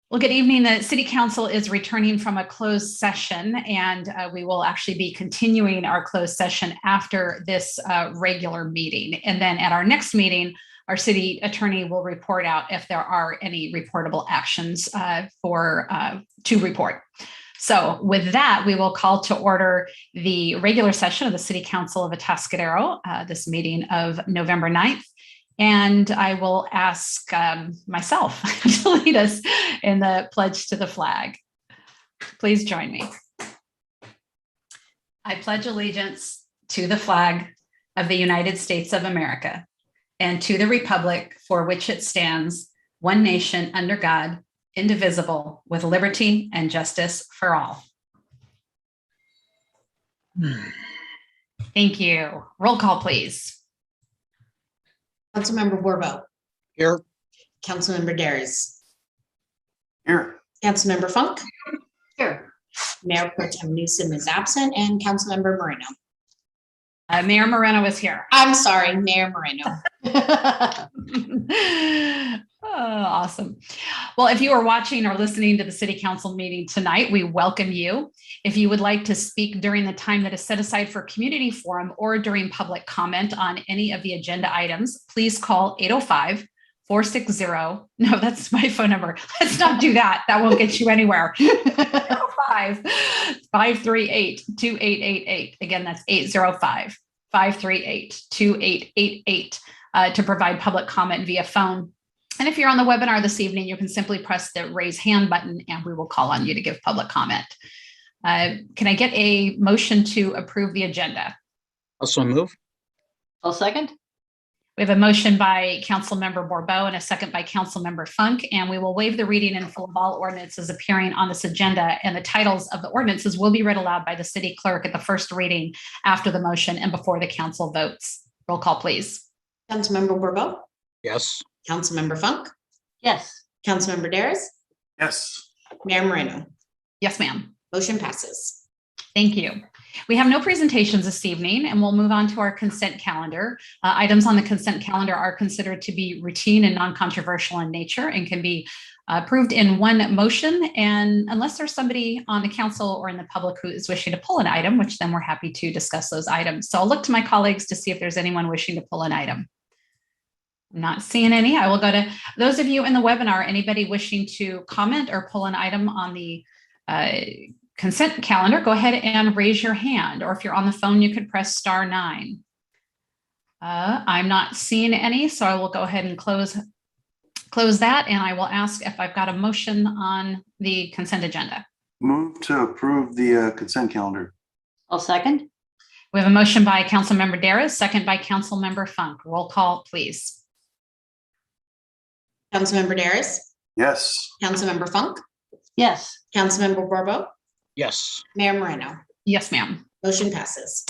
Well, good evening. The City Council is returning from a closed session, and we will actually be continuing our closed session after this regular meeting. And then at our next meeting, our city attorney will report out if there are any reportable actions to report. So with that, we will call to order the regular session of the City Council of Atascadero, this meeting of November 9th. And I will ask myself to lead us in the pledge to the flag. Please join me. I pledge allegiance to the flag of the United States of America and to the republic for which it stands, one nation under God, indivisible, with liberty and justice for all. Thank you. Roll call, please. Councilmember Borbo. Here. Councilmember Dares. Here. Councilmember Funk. Here. Mayor Pro Tem Newsom is absent, and Councilmember Moreno. Mayor Moreno is here. I'm sorry, Mayor Moreno. Awesome. Well, if you are watching or listening to the City Council meeting tonight, we welcome you. If you would like to speak during the time that is set aside for community forum or during public comment on any of the agenda items, please call 805-460. No, that's my phone number. Let's not do that. That won't get you anywhere. 805-538-2888. Again, that's 805-538-2888 to provide public comment via phone. And if you're on the webinar this evening, you can simply press the raise hand button and we will call on you to give public comment. Can I get a motion to approve the agenda? Also move. I'll second. We have a motion by Councilmember Borbo and a second by Councilmember Funk, and we will waive the reading in full of all ordinances appearing on this agenda, and the titles of the ordinances will be read aloud by the city clerk at the first reading after the motion and before the council votes. Roll call, please. Councilmember Borbo. Yes. Councilmember Funk. Yes. Councilmember Dares. Yes. Mayor Moreno. Yes, ma'am. Motion passes. Thank you. We have no presentations this evening, and we'll move on to our consent calendar. Items on the consent calendar are considered to be routine and non-controversial in nature and can be approved in one motion. And unless there's somebody on the council or in the public who is wishing to pull an item, which then we're happy to discuss those items. So I'll look to my colleagues to see if there's anyone wishing to pull an item. I'm not seeing any. I will go to those of you in the webinar. Anybody wishing to comment or pull an item on the consent calendar, go ahead and raise your hand. Or if you're on the phone, you could press *9. I'm not seeing any, so I will go ahead and close that. And I will ask if I've got a motion on the consent agenda. Move to approve the consent calendar. I'll second. We have a motion by Councilmember Dares, second by Councilmember Funk. Roll call, please. Councilmember Dares. Yes. Councilmember Funk. Yes. Councilmember Borbo. Yes. Mayor Moreno. Yes, ma'am. Motion passes.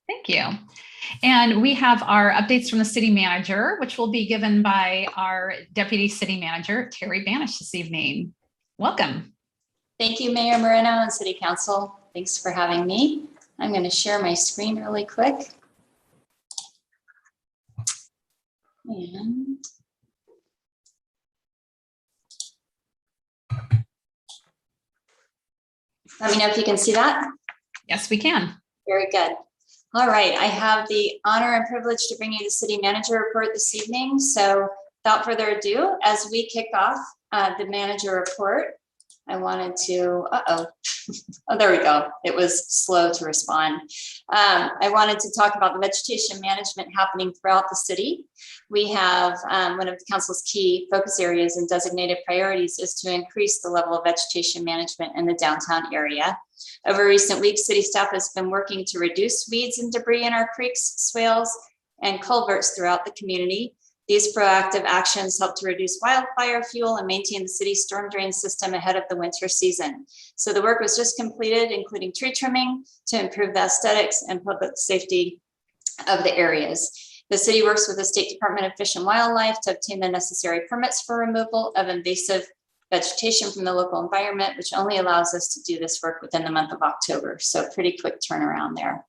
Thank you. And we have our updates from the city manager, which will be given by our deputy city manager, Terry Banish, this evening. Welcome. Thank you, Mayor Moreno and City Council. Thanks for having me. I'm going to share my screen really quick. And let me know if you can see that. Yes, we can. Very good. All right, I have the honor and privilege to bring you the city manager report this evening. So without further ado, as we kick off the manager report, I wanted to, oh, there we go. It was slow to respond. I wanted to talk about the vegetation management happening throughout the city. We have one of the council's key focus areas and designated priorities is to increase the level of vegetation management in the downtown area. Over recent weeks, city staff has been working to reduce weeds and debris in our creeks, swales, and culverts throughout the community. These proactive actions help to reduce wildfire fuel and maintain the city's storm drain system ahead of the winter season. So the work was just completed, including tree trimming to improve the aesthetics and public safety of the areas. The city works with the State Department of Fish and Wildlife to obtain the necessary permits for removal of invasive vegetation from the local environment, which only allows us to do this work within the month of October. So pretty quick turnaround there.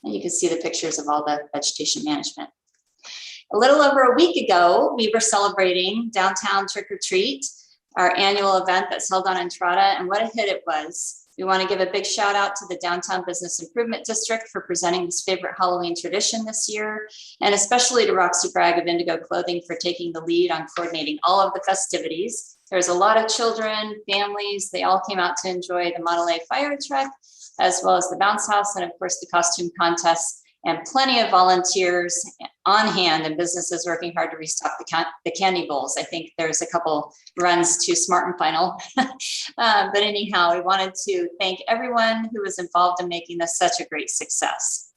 And you can see the pictures of all the vegetation management. A little over a week ago, we were celebrating downtown trick or treat. our annual event that's held on Entrada, and what a hit it was. We want to give a big shout out to the Downtown Business Improvement District for presenting this favorite Halloween tradition this year, and especially to Roxy Bragg of Indigo Clothing for taking the lead on coordinating all of the festivities. There's a lot of children, families, they all came out to enjoy the Model A fire truck, as well as the bounce house, and of course the costume contest, and plenty of volunteers on hand and businesses working hard to restock the candy bowls. I think there's a couple runs to Smart and Final. But anyhow, we wanted to thank everyone who was involved in making this such a great success.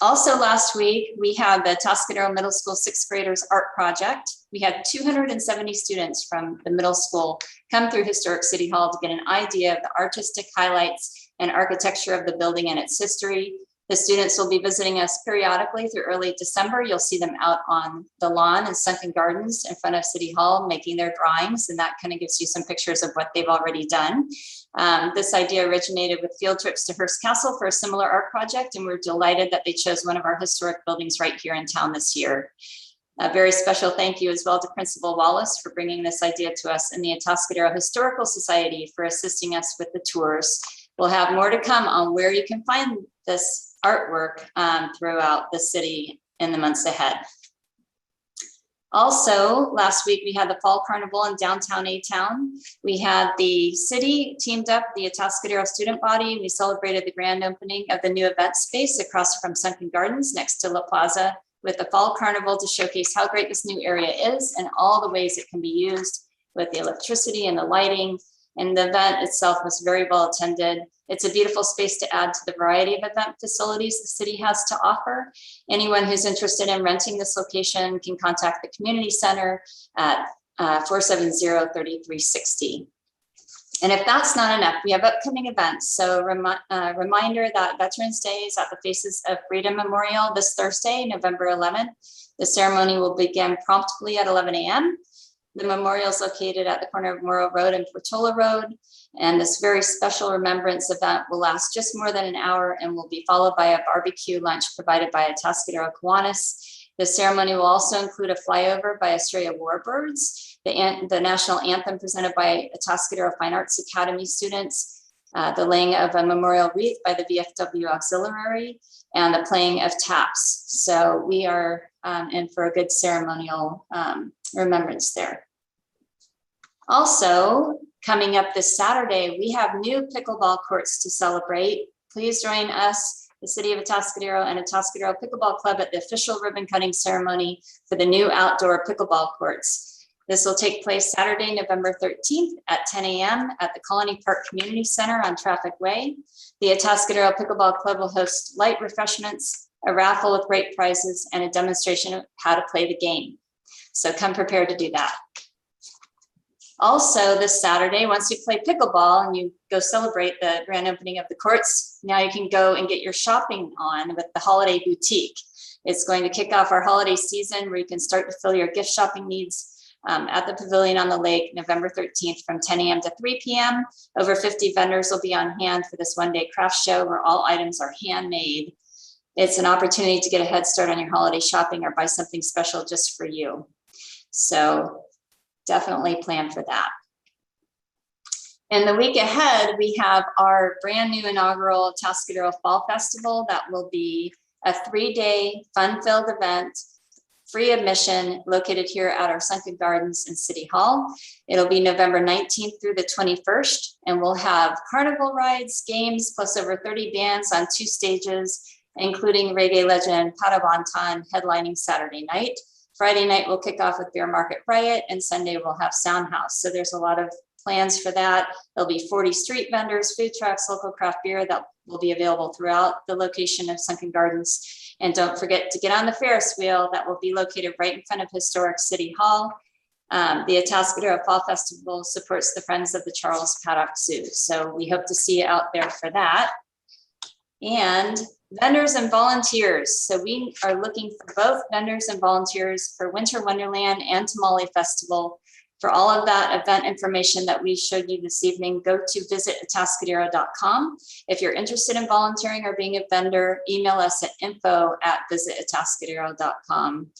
Also last week, we had the Atascadero Middle School 6th graders art project. We had 270 students from the middle school come through Historic City Hall to get an idea of the artistic highlights and architecture of the building and its history. The students will be visiting us periodically through early December. You'll see them out on the lawn in Sunken Gardens in front of City Hall making their drawings, and that kind of gives you some pictures of what they've already done. This idea originated with field trips to Hearst Castle for a similar art project, and we're delighted that they chose one of our historic buildings right here in town this year. A very special thank you as well to Principal Wallace for bringing this idea to us, and the Atascadero Historical Society for assisting us with the tours. We'll have more to come on where you can find this artwork throughout the city in the months ahead. Also, last week we had the Fall Carnival in downtown A-Town. We had the city teamed up, the Atascadero student body. We celebrated the grand opening of the new event space across from Sunken Gardens next to La Plaza with the Fall Carnival to showcase how great this new area is and all the ways it can be used with the electricity and the lighting. And the event itself was very well attended. It's a beautiful space to add to the variety of event facilities the city has to offer. Anyone who's interested in renting this location can contact the community center at 470-3360. And if that's not enough, we have upcoming events. So reminder that Veterans Day is at the Faces of Freedom Memorial this Thursday, November 11th. The ceremony will begin promptly at 11 a.m. The memorial is located at the corner of Morrow Road and Portola Road. And this very special remembrance event will last just more than an hour and will be followed by a barbecue lunch provided by Atascadero Kiwanis. The ceremony will also include a flyover by Australia Warbirds, the national anthem presented by Atascadero Fine Arts Academy students, the laying of a memorial wreath by the VFW Auxiliary, and the playing of taps. So we are in for a good ceremonial remembrance there. Also, coming up this Saturday, we have new pickleball courts to celebrate. Please join us, the City of Atascadero and Atascadero Pickleball Club, at the official ribbon cutting ceremony for the new outdoor pickleball courts. This will take place Saturday, November 13th at 10 a.m. at the Colony Park Community Center on Traffic Way. The Atascadero Pickleball Club will host light refreshments, a raffle with great prizes, and a demonstration of how to play the game. So come prepared to do that. Also this Saturday, once you play pickleball and you go celebrate the grand opening of the courts, now you can go and get your shopping on with the Holiday Boutique. It's going to kick off our holiday season where you can start to fill your gift shopping needs at the Pavilion on the Lake, November 13th from 10 a.m. to 3 p.m. Over 50 vendors will be on hand for this one-day craft show where all items are handmade. It's an opportunity to get a head start on your holiday shopping or buy something special just for you. So definitely plan for that. In the week ahead, we have our brand new inaugural Atascadero Fall Festival. That will be a 3-day fun-filled event, free admission, located here at our Sunken Gardens in City Hall. It'll be November 19th through the 21st, and we'll have carnival rides, games, plus over 30 bands on 2 stages, including reggae legend Pada Bantan headlining Saturday night. Friday night we'll kick off with Beer Market Riot, and Sunday we'll have Sound House. So there's a lot of plans for that. There'll be 40 street vendors, food trucks, local craft beer that will be available throughout the location of Sunken Gardens. And don't forget to get on the Ferris wheel that will be located right in front of Historic City Hall. The Atascadero Fall Festival supports the Friends of the Charles Paddock Zoo. So we hope to see you out there for that. And vendors and volunteers. So we are looking for both vendors and volunteers for Winter Wonderland and Tamale Festival. For all of that event information that we showed you this evening, go to visitatascadero.com. If you're interested in volunteering or being a vendor, email us at info@visitatascadero.com.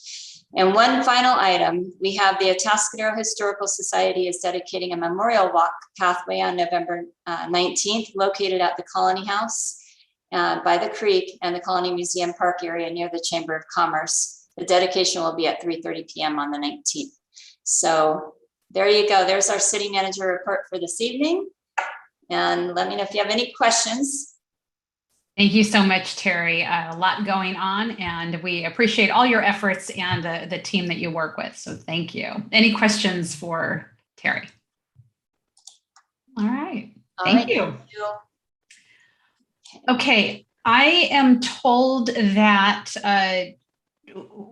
And one final item, we have the Atascadero Historical Society is dedicating a memorial walk pathway on November 19th, located at the Colony House by the creek and the Colony Museum Park area near the Chamber of Commerce. The dedication will be at 3:30 p.m. on the 19th. So there you go. There's our city manager report for this evening. And let me know if you have any questions. Thank you so much, Terry. A lot going on, and we appreciate all your efforts and the team that you work with. So thank you. Any questions for Terry? All right. Thank you. Okay. I am told that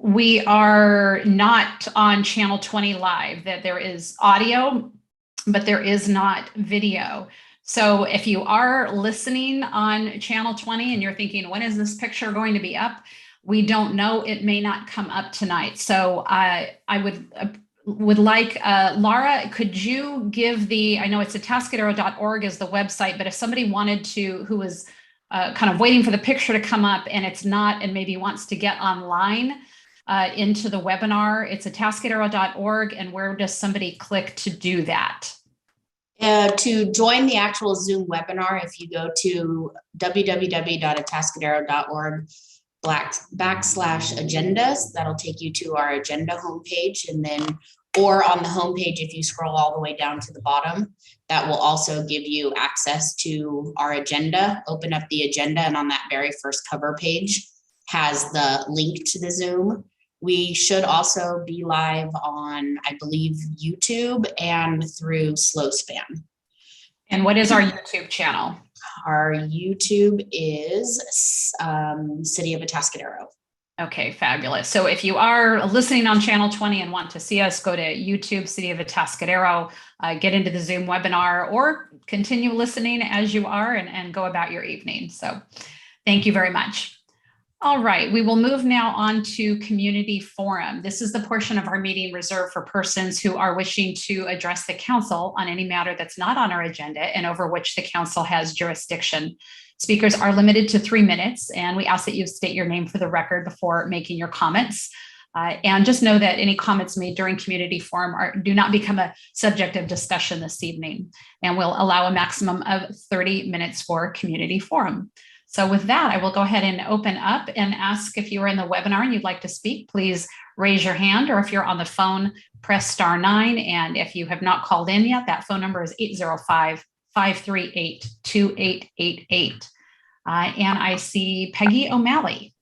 we are not on Channel 20 live, that there is audio, but there is not video. So if you are listening on Channel 20 and you're thinking, when is this picture going to be up? We don't know. It may not come up tonight. So I would like, Laura, could you give I know it's atascadero.org is the website, but if somebody wanted to, who was kind of waiting for the picture to come up and it's not, and maybe wants to get online into the webinar, it's atascadero.org. And where does somebody click to do that? To join the actual Zoom webinar, if you go to www.atascadero.org/agendas, that'll take you to our agenda homepage. And then, or on the homepage, if you scroll all the way down to the bottom, that will also give you access to our agenda. Open up the agenda, and on that very first cover page has the link to the Zoom. We should also be live on, I believe, YouTube and through SlowSpan. And what is our YouTube channel? Our YouTube is City of Atascadero. Okay, fabulous. So if you are listening on Channel 20 and want to see us, go to YouTube, City of Atascadero, get into the Zoom webinar, or continue listening as you are and go about your evening. So thank you very much. All right, we will move now on to community forum. This is the portion of our meeting reserved for persons who are wishing to address the council on any matter that's not on our agenda and over which the council has jurisdiction. Speakers are limited to 3 minutes, and we ask that you state your name for the record before making your comments. And just know that any comments made during community forum do not become a subject of discussion this evening, and we'll allow a maximum of 30 minutes for community forum. So with that, I will go ahead and open up and ask if you are in the webinar and you'd like to speak, please raise your hand, or if you're on the phone, press *9. And if you have not called in yet, that phone number is 805-538-2888. And I see Peggy O'Malley.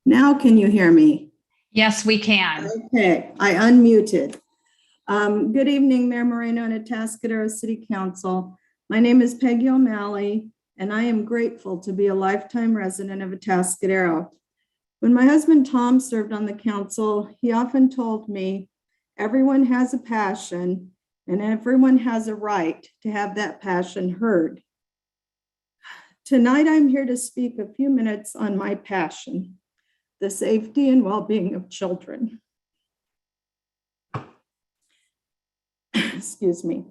Now can you hear me? Yes, we can. Okay, I unmuted. Good evening, Mayor Moreno and Atascadero City Council. My name is Peggy O'Malley, and I am grateful to be a lifetime resident of Atascadero. When my husband Tom served on the council, he often told me, everyone has a passion and everyone has a right to have that passion heard. Tonight, I'm here to speak a few minutes on my passion, the safety and well-being of children. Excuse me.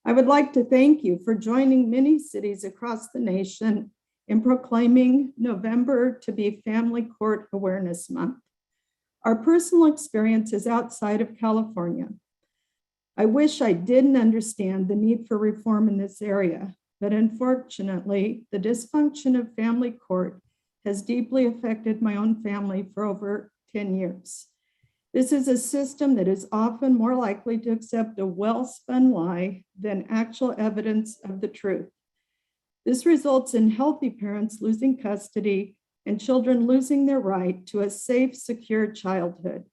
I would like to thank you for joining many cities across the nation in proclaiming November to be Family Court Awareness Month. Our personal experience is outside of California. I wish I didn't understand the need for reform in this area, but unfortunately, the dysfunction of family court has deeply affected my own family for over 10 years. This is a system that is often more likely to accept a well-spun lie than actual evidence of the truth. This results in healthy parents losing custody and children losing their right to a safe, secure childhood.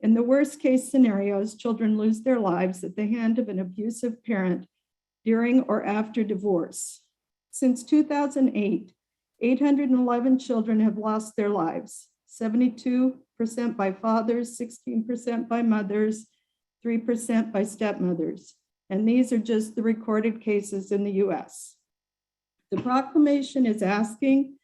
In the worst case scenarios, children lose their lives at the hand of an abusive parent during or after divorce. Since 2008, 811 children have lost their lives, 72% by fathers, 16% by mothers, 3% by stepmothers. And these are just the recorded cases in the US. The proclamation is asking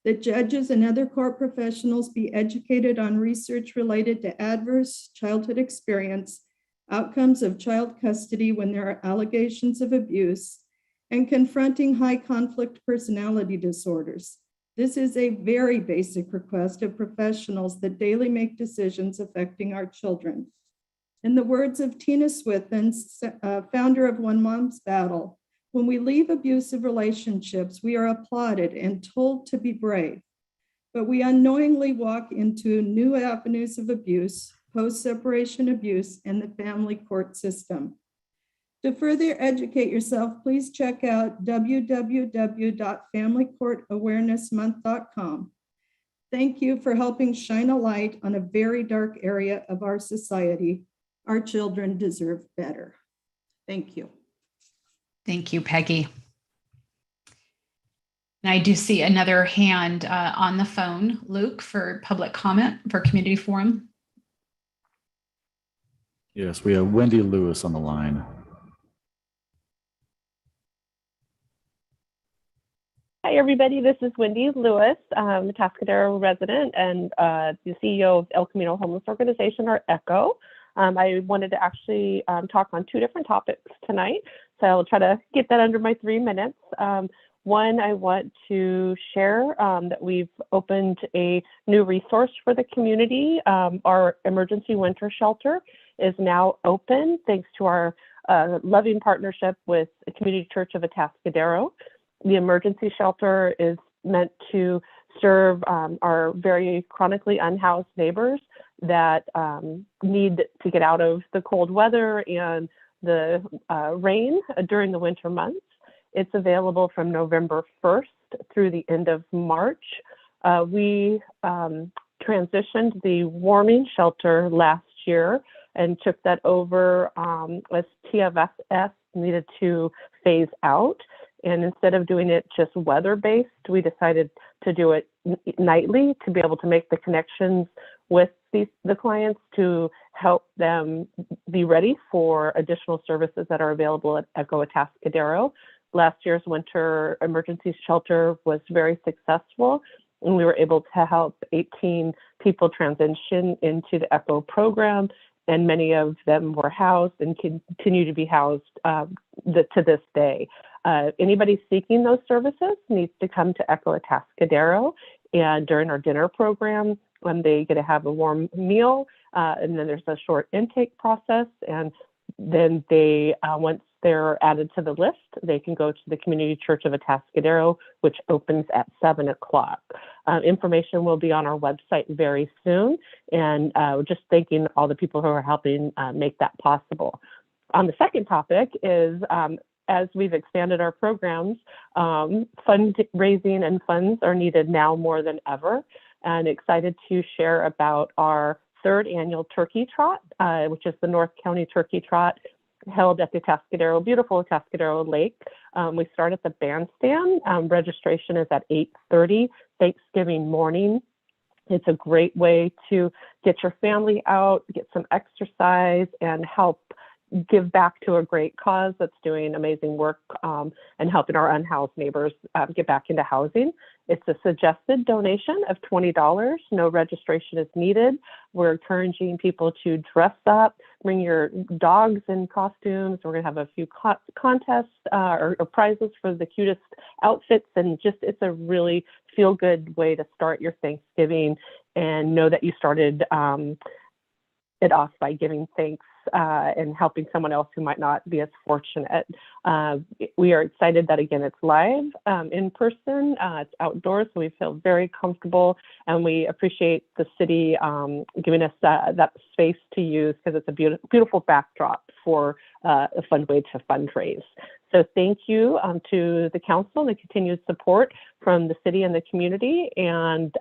that judges and other court professionals be educated on research related to adverse childhood experience outcomes of child custody when there are allegations of abuse, and confronting high conflict personality disorders. This is a very basic request of professionals that daily make decisions affecting our children. In the words of Tina Swithin, founder of One Mom's Battle, when we leave abusive relationships, we are applauded and told to be brave, but we unknowingly walk into new avenues of abuse, post-separation abuse, and the family court system. To further educate yourself, please check out www.familycourtawarenessmonth.com. Thank you for helping shine a light on a very dark area of our society. Our children deserve better. Thank you. Thank you, Peggy. And I do see another hand on the phone, Luke, for public comment for community forum. Yes, we have Wendy Lewis on the line. Hi, everybody. This is Wendy Lewis, a Atascadero resident and the CEO of El Camino Homeless Organization, or ECHO. I wanted to actually talk on two different topics tonight, so I'll try to get that under my 3 minutes. One, I want to share that we've opened a new resource for the community. Our emergency winter shelter is now open thanks to our loving partnership with the Community Church of Atascadero. The emergency shelter is meant to serve our very chronically unhoused neighbors that need to get out of the cold weather and the rain during the winter months. It's available from November 1st through the end of March. We transitioned the warming shelter last year and took that over as TFS needed to phase out. And instead of doing it just weather-based, we decided to do it nightly to be able to make the connections with the clients to help them be ready for additional services that are available at ECHO Atascadero. Last year's winter emergency shelter was very successful, and we were able to help 18 people transition into the ECHO program, and many of them were housed and continue to be housed to this day. Anybody seeking those services needs to come to ECHO Atascadero, and during our dinner program, when they get to have a warm meal, and then there's a short intake process, and then they, once they're added to the list, they can go to the Community Church of Atascadero, which opens at 7 o'clock. Information will be on our website very soon, and just thanking all the people who are helping make that possible. On the second topic is, as we've expanded our programs, fundraising and funds are needed now more than ever, and excited to share about our third annual Turkey Trot, which is the North County Turkey Trot, held at the Atascadero, beautiful Atascadero Lake. We start at the bandstand. Registration is at 8:30 Thanksgiving morning. It's a great way to get your family out, get some exercise, and help give back to a great cause that's doing amazing work and helping our unhoused neighbors get back into housing. It's a suggested donation of $20. No registration is needed. We're encouraging people to dress up, bring your dogs in costumes. We're going to have a few contests or prizes for the cutest outfits, and just it's a really feel-good way to start your Thanksgiving and know that you started it off by giving thanks and helping someone else who might not be as fortunate. We are excited that, again, it's live in person, it's outdoors, so we feel very comfortable, and we appreciate the city giving us that space to use, because it's a beautiful backdrop for a fun way to fundraise. So thank you to the council and the continued support from the city and the community. And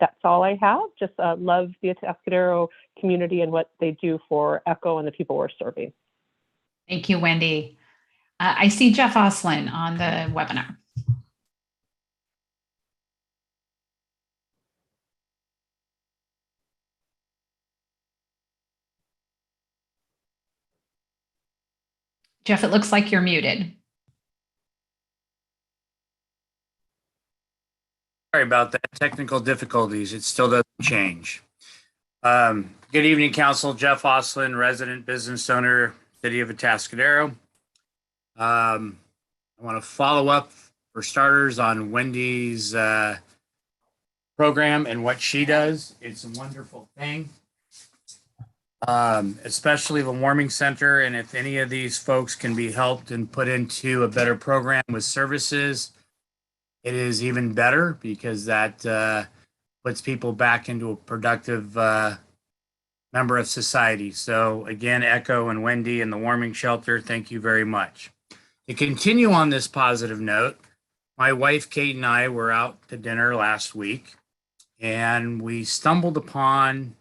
that's all I have. Just love the Atascadero community and what they do for ECHO and the people we're serving. Thank you, Wendy. I see Jeff Oslin on the webinar. Jeff, it looks like you're muted. Sorry about that. Technical difficulties. It still doesn't change. Good evening, Council. Jeff Oslin, resident business owner, City of Atascadero. I want to follow up for starters on Wendy's program and what she does. It's a wonderful thing, especially the warming center. And if any of these folks can be helped and put into a better program with services, it is even better because that puts people back into a productive member of society. So again, Echo and Wendy and the warming shelter, thank you very much. To continue on this positive note, my wife Kate and I were out to dinner last week, and we stumbled upon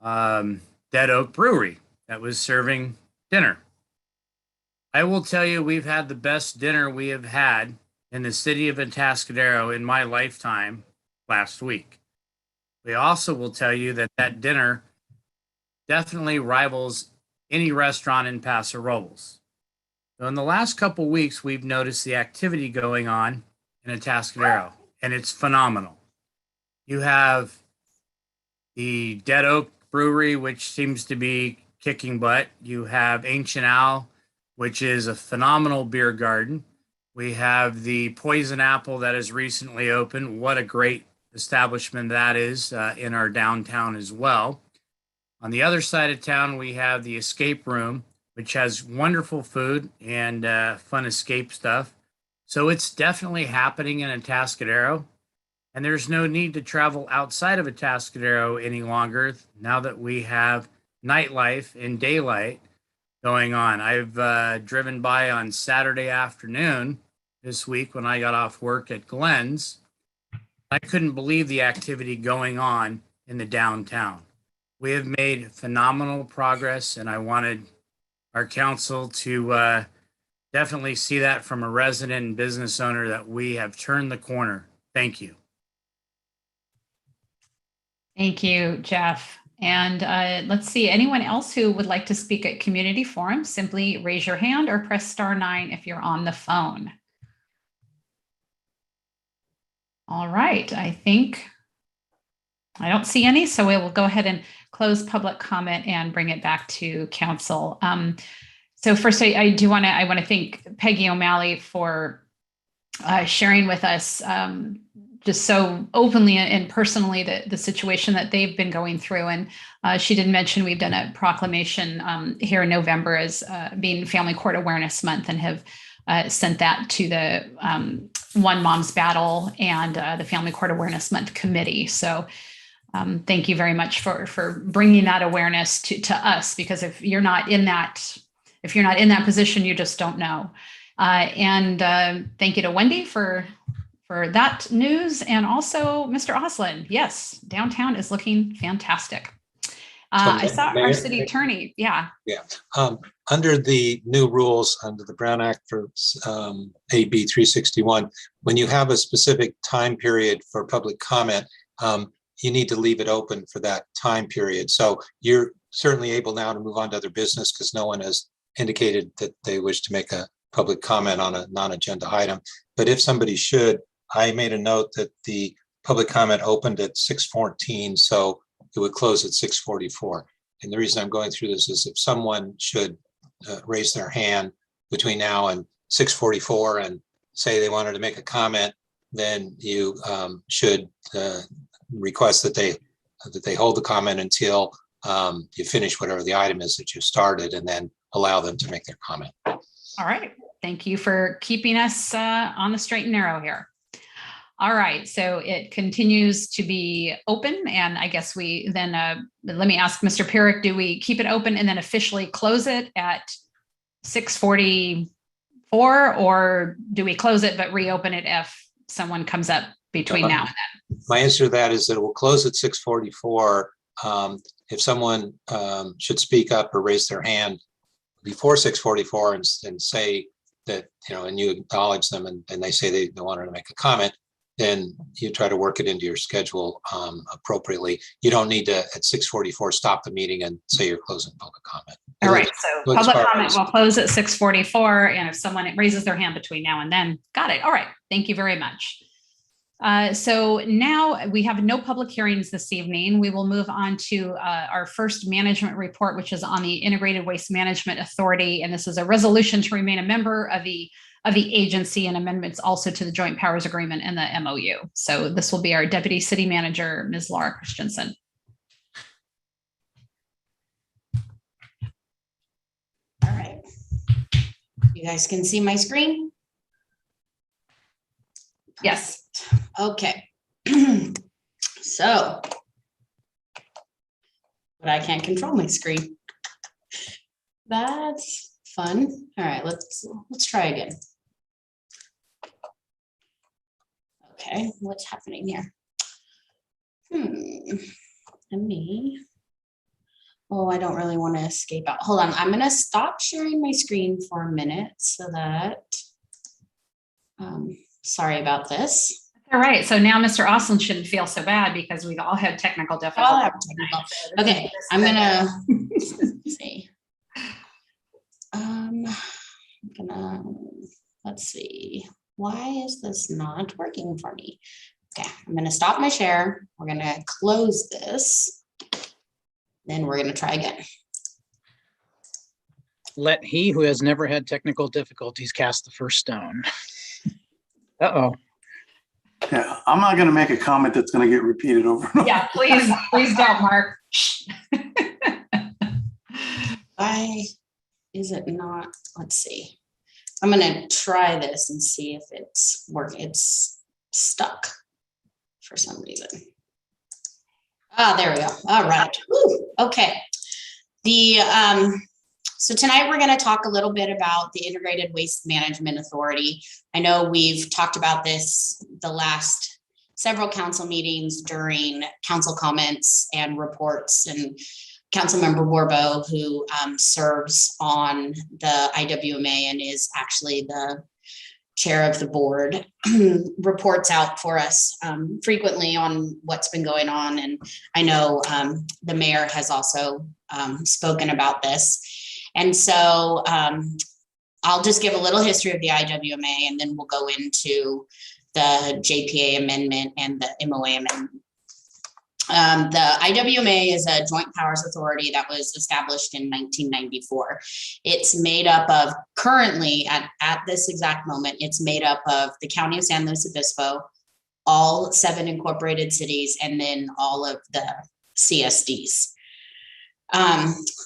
Dead Oak Brewery that was serving dinner. I will tell you, we've had the best dinner we have had in the city of Atascadero in my lifetime last week. We also will tell you that that dinner definitely rivals any restaurant in Paso Robles. So in the last couple weeks, we've noticed the activity going on in Atascadero, and it's phenomenal. You have the Dead Oak Brewery, which seems to be kicking butt. You have Ancient Owl, which is a phenomenal beer garden. We have the Poison Apple that has recently opened. What a great establishment that is in our downtown as well. On the other side of town, we have the Escape Room, which has wonderful food and fun escape stuff. So it's definitely happening in Atascadero. And there's no need to travel outside of Atascadero any longer now that we have nightlife and daylight going on. I've driven by on Saturday afternoon this week when I got off work at Glenn's. I couldn't believe the activity going on in the downtown. We have made phenomenal progress, and I wanted our council to definitely see that from a resident and business owner that we have turned the corner. Thank you. Thank you, Jeff. And let's see, anyone else who would like to speak at community forum, simply raise your hand or press *9 if you're on the phone. All right, I don't see any, so we will go ahead and close public comment and bring it back to council. So first, I want to thank Peggy O'Malley for sharing with us just so openly and personally the situation that they've been going through. And she did mention we've done a proclamation here in November as being Family Court Awareness Month, and have sent that to the One Mom's Battle and the Family Court Awareness Month Committee. So thank you very much for bringing that awareness to us, because if you're not in that position, you just don't know. And thank you to Wendy for that news, and also Mr. Oslin. Yes, downtown is looking fantastic. I saw our city attorney. Yeah. Yeah. Under the new rules under the Brown Act for AB 361, when you have a specific time period for public comment, you need to leave it open for that time period. So you're certainly able now to move on to other business because no one has indicated that they wish to make a public comment on a non-agenda item. But if somebody should, I made a note that the public comment opened at 6:14, so it would close at 6:44. And the reason I'm going through this is if someone should raise their hand between now and 6:44 and say they wanted to make a comment, then you should request that they hold the comment until you finish whatever the item is that you started, and then allow them to make their comment. All right. Thank you for keeping us on the straight and narrow here. All right, so it continues to be open, and I guess we then, let me ask Mr. Pierrick, do we keep it open and then officially close it at 6:44, or do we close it but reopen it if someone comes up between now and then? My answer to that is that it will close at 6:44. If someone should speak up or raise their hand before 6:44 and say that, and you acknowledge them and they say they wanted to make a comment, then you try to work it into your schedule appropriately. You don't need to at 6:44 stop the meeting and say you're closing public comment. All right, so public comment will close at 6:44, and if someone raises their hand between now and then, got it. All right, thank you very much. So now we have no public hearings this evening. We will move on to our first management report, which is on the Integrated Waste Management Authority. And this is a resolution to remain a member of the agency and amendments also to the Joint Powers Agreement and the MOU. So this will be our Deputy City Manager, Ms. Laura Christensen. All right. You guys can see my screen? Yes. Okay. So, but I can't control my screen. That's fun. All right, let's try again. Okay, what's happening here? Let me. Oh, I don't really want to escape out. Hold on, I'm gonna stop sharing my screen for a minute so that. Sorry about this. All right. So now Mr. Austin shouldn't feel so bad because we've all had technical difficulties. I'll have technical. Okay, I'm gonna see. Let's see. Why is this not working for me? Okay, I'm gonna stop my share. We're gonna close this. Then we're gonna try again. Let he who has never had technical difficulties cast the first stone. Uh-oh. Yeah, I'm not going to make a comment that's going to get repeated over and over. Yeah, please don't, Mark. Why is it not? Let's see. I'm gonna try this and see if it's working. It's stuck for some reason. Ah, there we go. All right. Woo. Okay. So tonight we're going to talk a little bit about the Integrated Waste Management Authority. I know we've talked about this the last several council meetings during council comments and reports, and Councilmember Warbo, who serves on the IWMA and is actually the chair of the board, reports out for us frequently on what's been going on. And I know the mayor has also spoken about this. And so I'll just give a little history of the IWMA, and then we'll go into the JPA amendment and the MOA amendment. The IWMA is a joint powers authority that was established in 1994. It's made up of, currently at this exact moment, it's made up of the County of San Luis Obispo, all 7 incorporated cities, and then all of the CSDs.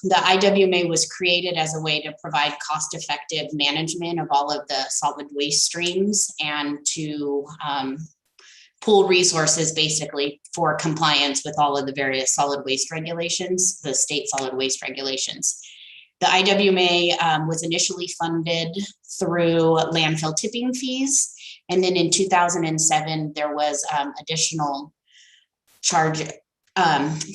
The IWMA was created as a way to provide cost-effective management of all of the solid waste streams and to pool resources basically for compliance with all of the various solid waste regulations, the state solid waste regulations. The IWMA was initially funded through landfill tipping fees. And then in 2007, there was additional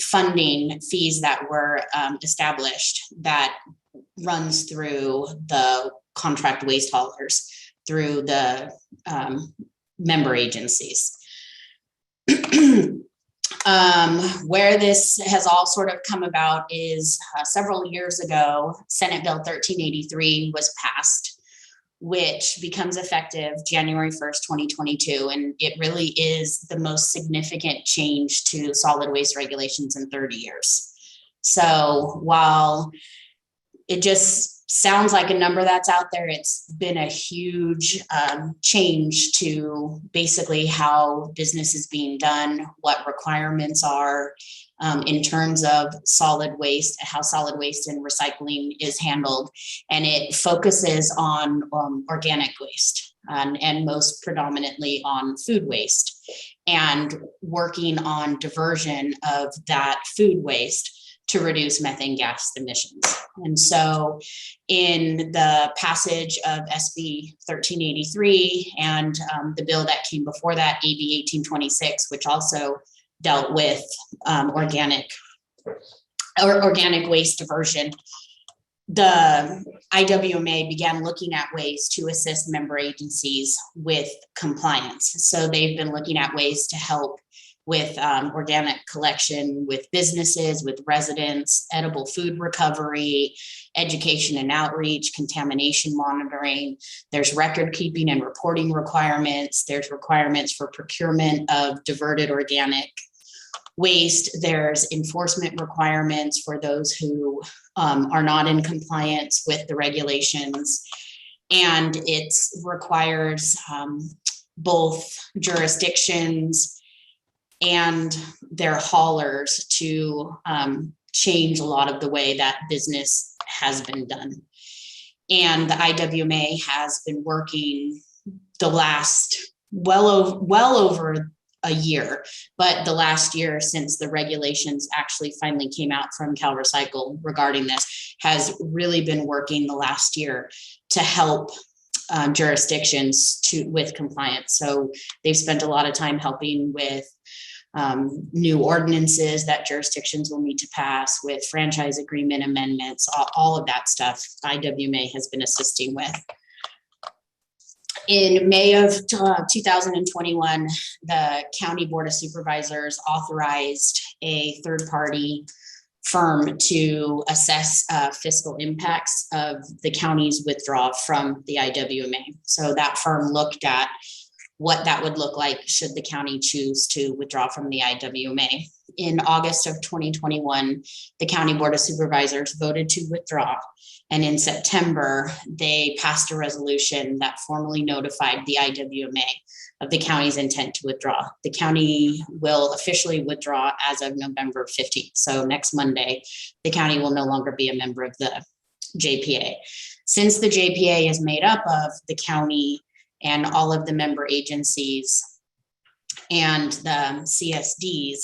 funding fees that were established that runs through the contract waste haulers through the member agencies. Where this has all sort of come about is several years ago, Senate Bill 1383 was passed, which becomes effective January 1st, 2022. And it really is the most significant change to solid waste regulations in 30 years. So while it just sounds like a number that's out there, it's been a huge change to basically how business is being done, what requirements are in terms of solid waste, how solid waste and recycling is handled. And it focuses on organic waste and most predominantly on food waste, and working on diversion of that food waste to reduce methane gas emissions. And so in the passage of SB 1383 and the bill that came before that, AB 1826, which also dealt with organic waste diversion, the IWMA began looking at ways to assist member agencies with compliance. So they've been looking at ways to help with organic collection, with businesses, with residents, edible food recovery, education and outreach, contamination monitoring. There's record keeping and reporting requirements. There's requirements for procurement of diverted organic waste. There's enforcement requirements for those who are not in compliance with the regulations. And it requires both jurisdictions and their haulers to change a lot of the way that business has been done. And the IWMA has been working the last well over a year, but the last year since the regulations actually finally came out from CalRecycle regarding this, has really been working the last year to help jurisdictions with compliance. So they've spent a lot of time helping with new ordinances that jurisdictions will need to pass, with franchise agreement amendments, all of that stuff IWMA has been assisting with. In May of 2021, the County Board of Supervisors authorized a third-party firm to assess fiscal impacts of the county's withdrawal from the IWMA. So that firm looked at what that would look like should the county choose to withdraw from the IWMA. In August of 2021, the County Board of Supervisors voted to withdraw. And in September, they passed a resolution that formally notified the IWMA of the county's intent to withdraw. The county will officially withdraw as of November 15th. So next Monday, the county will no longer be a member of the JPA. Since the JPA is made up of the county and all of the member agencies and the CSDs,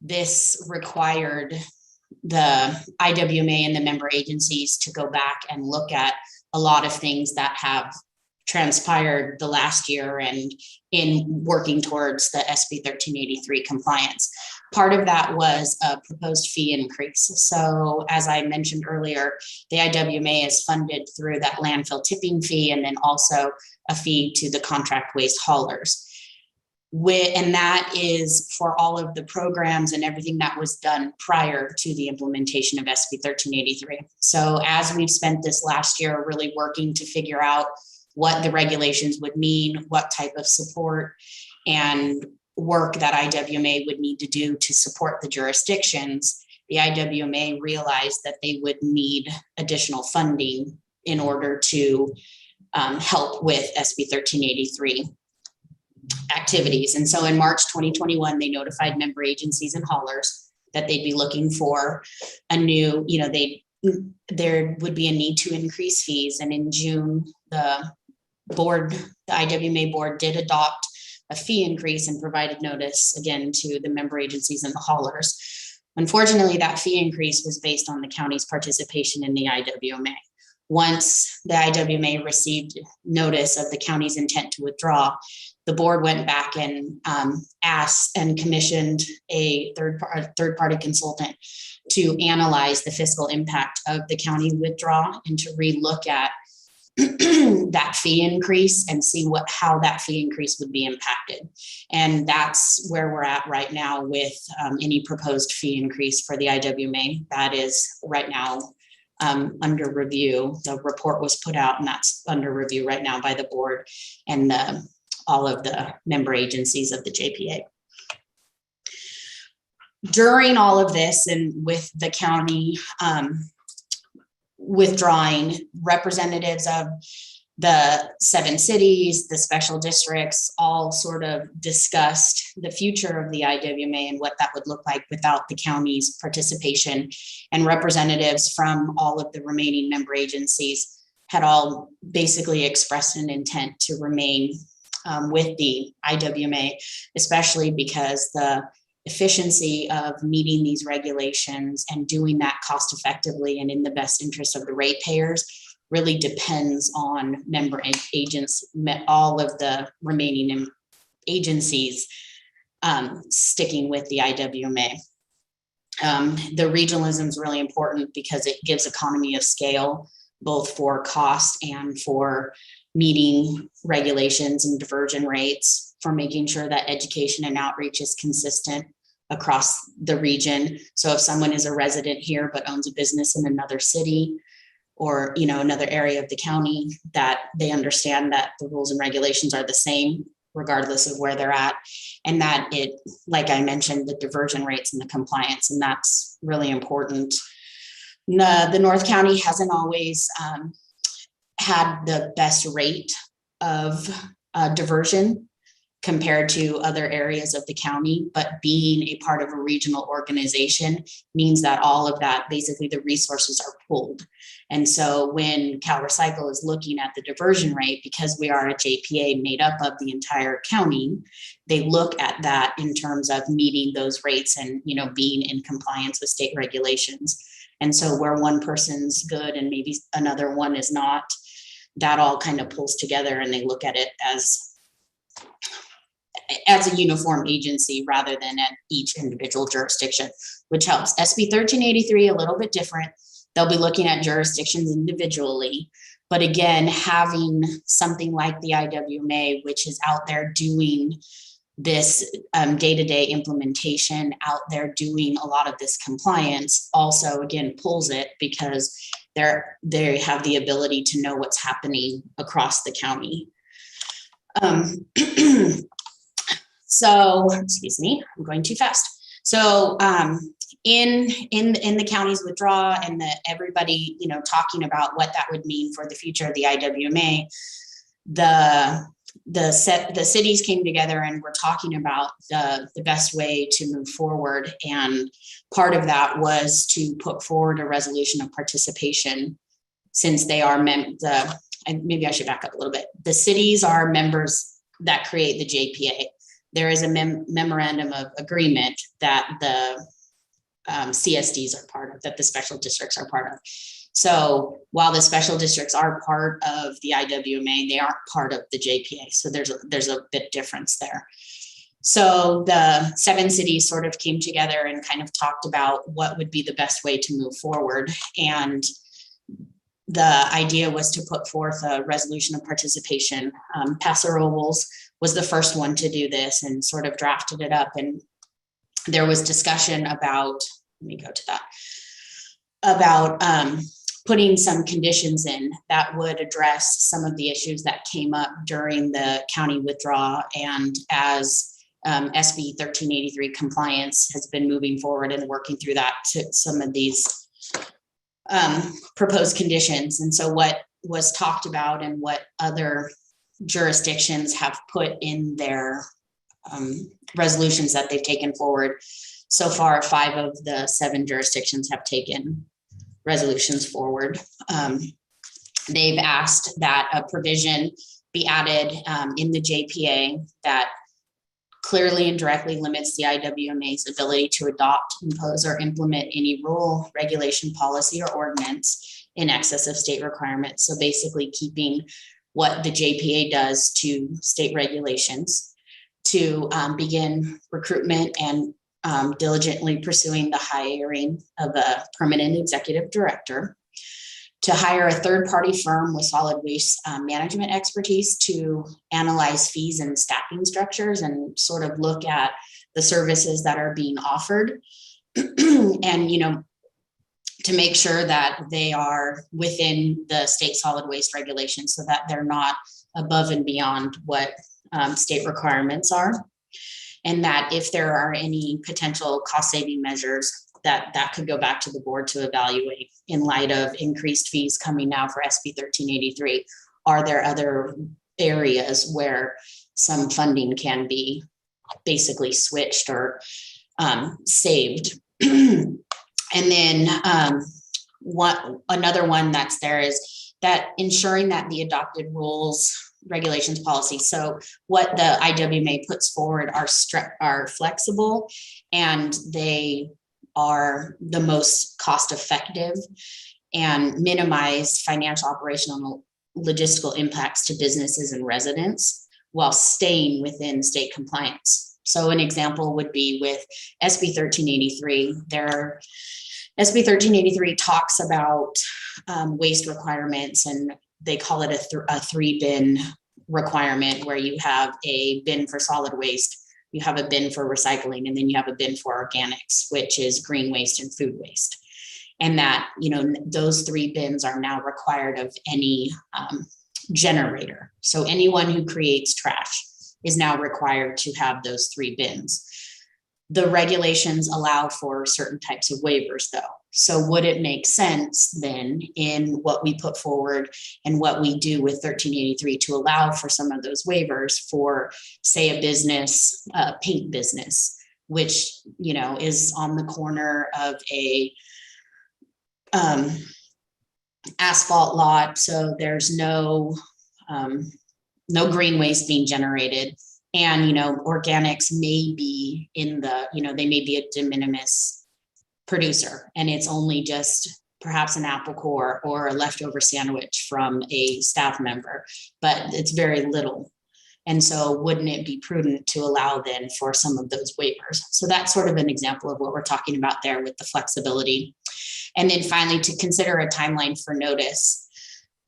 this required the IWMA and the member agencies to go back and look at a lot of things that have transpired the last year and in working towards the SB 1383 compliance. Part of that was a proposed fee increase. So as I mentioned earlier, the IWMA is funded through that landfill tipping fee and then also a fee to the contract waste haulers. And that is for all of the programs and everything that was done prior to the implementation of SB 1383. So as we've spent this last year really working to figure out what the regulations would mean, what type of support and work that IWMA would need to do to support the jurisdictions, the IWMA realized that they would need additional funding in order to help with SB 1383 activities. And so in March 2021, they notified member agencies and haulers that they'd be looking for a new, there would be a need to increase fees. And in June, the IWMA board did adopt a fee increase and provided notice again to the member agencies and the haulers. Unfortunately, that fee increase was based on the county's participation in the IWMA. Once the IWMA received notice of the county's intent to withdraw, the board went back and asked and commissioned a third-party consultant to analyze the fiscal impact of the county withdrawal and to relook at that fee increase and see how that fee increase would be impacted. And that's where we're at right now with any proposed fee increase for the IWMA. That is right now under review. The report was put out and that's under review right now by the board and all of the member agencies of the JPA. During all of this and with the county withdrawing, representatives of the 7 cities, the special districts, all sort of discussed the future of the IWMA and what that would look like without the county's participation. And representatives from all of the remaining member agencies had all basically expressed an intent to remain with the IWMA, especially because the efficiency of meeting these regulations and doing that cost effectively and in the best interest of the ratepayers really depends on member agents, all of the remaining agencies sticking with the IWMA. The regionalism is really important because it gives economy of scale, both for cost and for meeting regulations and diversion rates, for making sure that education and outreach is consistent across the region. So if someone is a resident here but owns a business in another city or, you know, another area of the county, that they understand that the rules and regulations are the same regardless of where they're at. And that it, like I mentioned, the diversion rates and the compliance, and that's really important. The North County hasn't always had the best rate of diversion compared to other areas of the county, but being a part of a regional organization means that all of that, basically the resources are pooled. And so when Cal Recycle is looking at the diversion rate, because we are a JPA made up of the entire county, they look at that in terms of meeting those rates and, you know, being in compliance with state regulations. And so where one person's good and maybe another one is not, that all kind of pulls together, and they look at it as a uniform agency rather than at each individual jurisdiction, which helps. SB 1383, a little bit different. They'll be looking at jurisdictions individually. But again, having something like the IWMA, which is out there doing this day-to-day implementation, out there doing a lot of this compliance, also again pulls it, because they have the ability to know what's happening across the county. So, excuse me, I'm going too fast. So in the county's withdrawal and everybody, you know, talking about what that would mean for the future of the IWMA, the cities came together and were talking about the best way to move forward. And part of that was to put forward a resolution of participation, since they are and maybe I should back up a little bit. The cities are members that create the JPA. There is a memorandum of agreement that the CSDs are part of, that the special districts are part of. So while the special districts are part of the IWMA, they aren't part of the JPA. So there's a bit difference there. So the 7 cities sort of came together and kind of talked about what would be the best way to move forward. And the idea was to put forth a resolution of participation. Paso Robles was the first one to do this and sort of drafted it up. And there was discussion about, let me go to that, about putting some conditions in that would address some of the issues that came up during the county withdrawal. And as SB 1383 compliance has been moving forward and working through that to some of these proposed conditions. And so what was talked about and what other jurisdictions have put in their resolutions that they've taken forward. So far, 5 of the 7 jurisdictions have taken resolutions forward. They've asked that a provision be added in the JPA that clearly and directly limits the IWMA's ability to adopt, impose, or implement any rule, regulation, policy, or ordinance in excess of state requirements. So basically keeping what the JPA does to state regulations, to begin recruitment and diligently pursuing the hiring of a permanent executive director, to hire a third-party firm with solid waste management expertise to analyze fees and staffing structures and sort of look at the services that are being offered, and, you know, to make sure that they are within the state solid waste regulations so that they're not above and beyond what state requirements are. And that if there are any potential cost saving measures, that could go back to the board to evaluate in light of increased fees coming now for SB 1383. Are there other areas where some funding can be basically switched or saved? And then another one that's there is that ensuring that the adopted rules, regulations, policies. So what the IWMA puts forward are flexible, and they are the most cost effective and minimize financial, operational, logistical impacts to businesses and residents while staying within state compliance. So an example would be with SB 1383. SB 1383 talks about waste requirements and they call it a 3-bin requirement, where you have a bin for solid waste, you have a bin for recycling, and then you have a bin for organics, which is green waste and food waste. And that, those 3 bins are now required of any generator. So anyone who creates trash is now required to have those 3 bins. The regulations allow for certain types of waivers, though. So would it make sense then in what we put forward and what we do with 1383 to allow for some of those waivers for, say, a business, paint business, which, is on the corner of a asphalt lot, so there's no green waste being generated, and organics may be in the, they may be a de minimis producer, and it's only just perhaps an apple core or a leftover sandwich from a staff member, but it's very little. And so wouldn't it be prudent to allow then for some of those waivers? So that's sort of an example of what we're talking about there with the flexibility. And then finally, to consider a timeline for notice,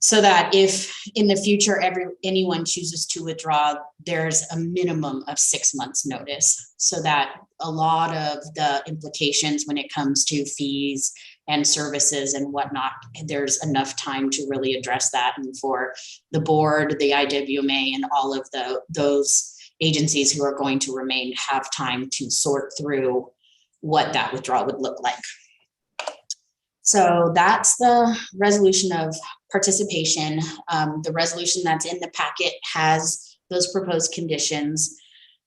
so that if in the future anyone chooses to withdraw, there's a minimum of 6 months notice, so that a lot of the implications when it comes to fees and services and whatnot, there's enough time to really address that, and for the board, the IWMA, and all of those agencies who are going to remain have time to sort through what that withdrawal would look like. So that's the resolution of participation. The resolution that's in the packet has those proposed conditions.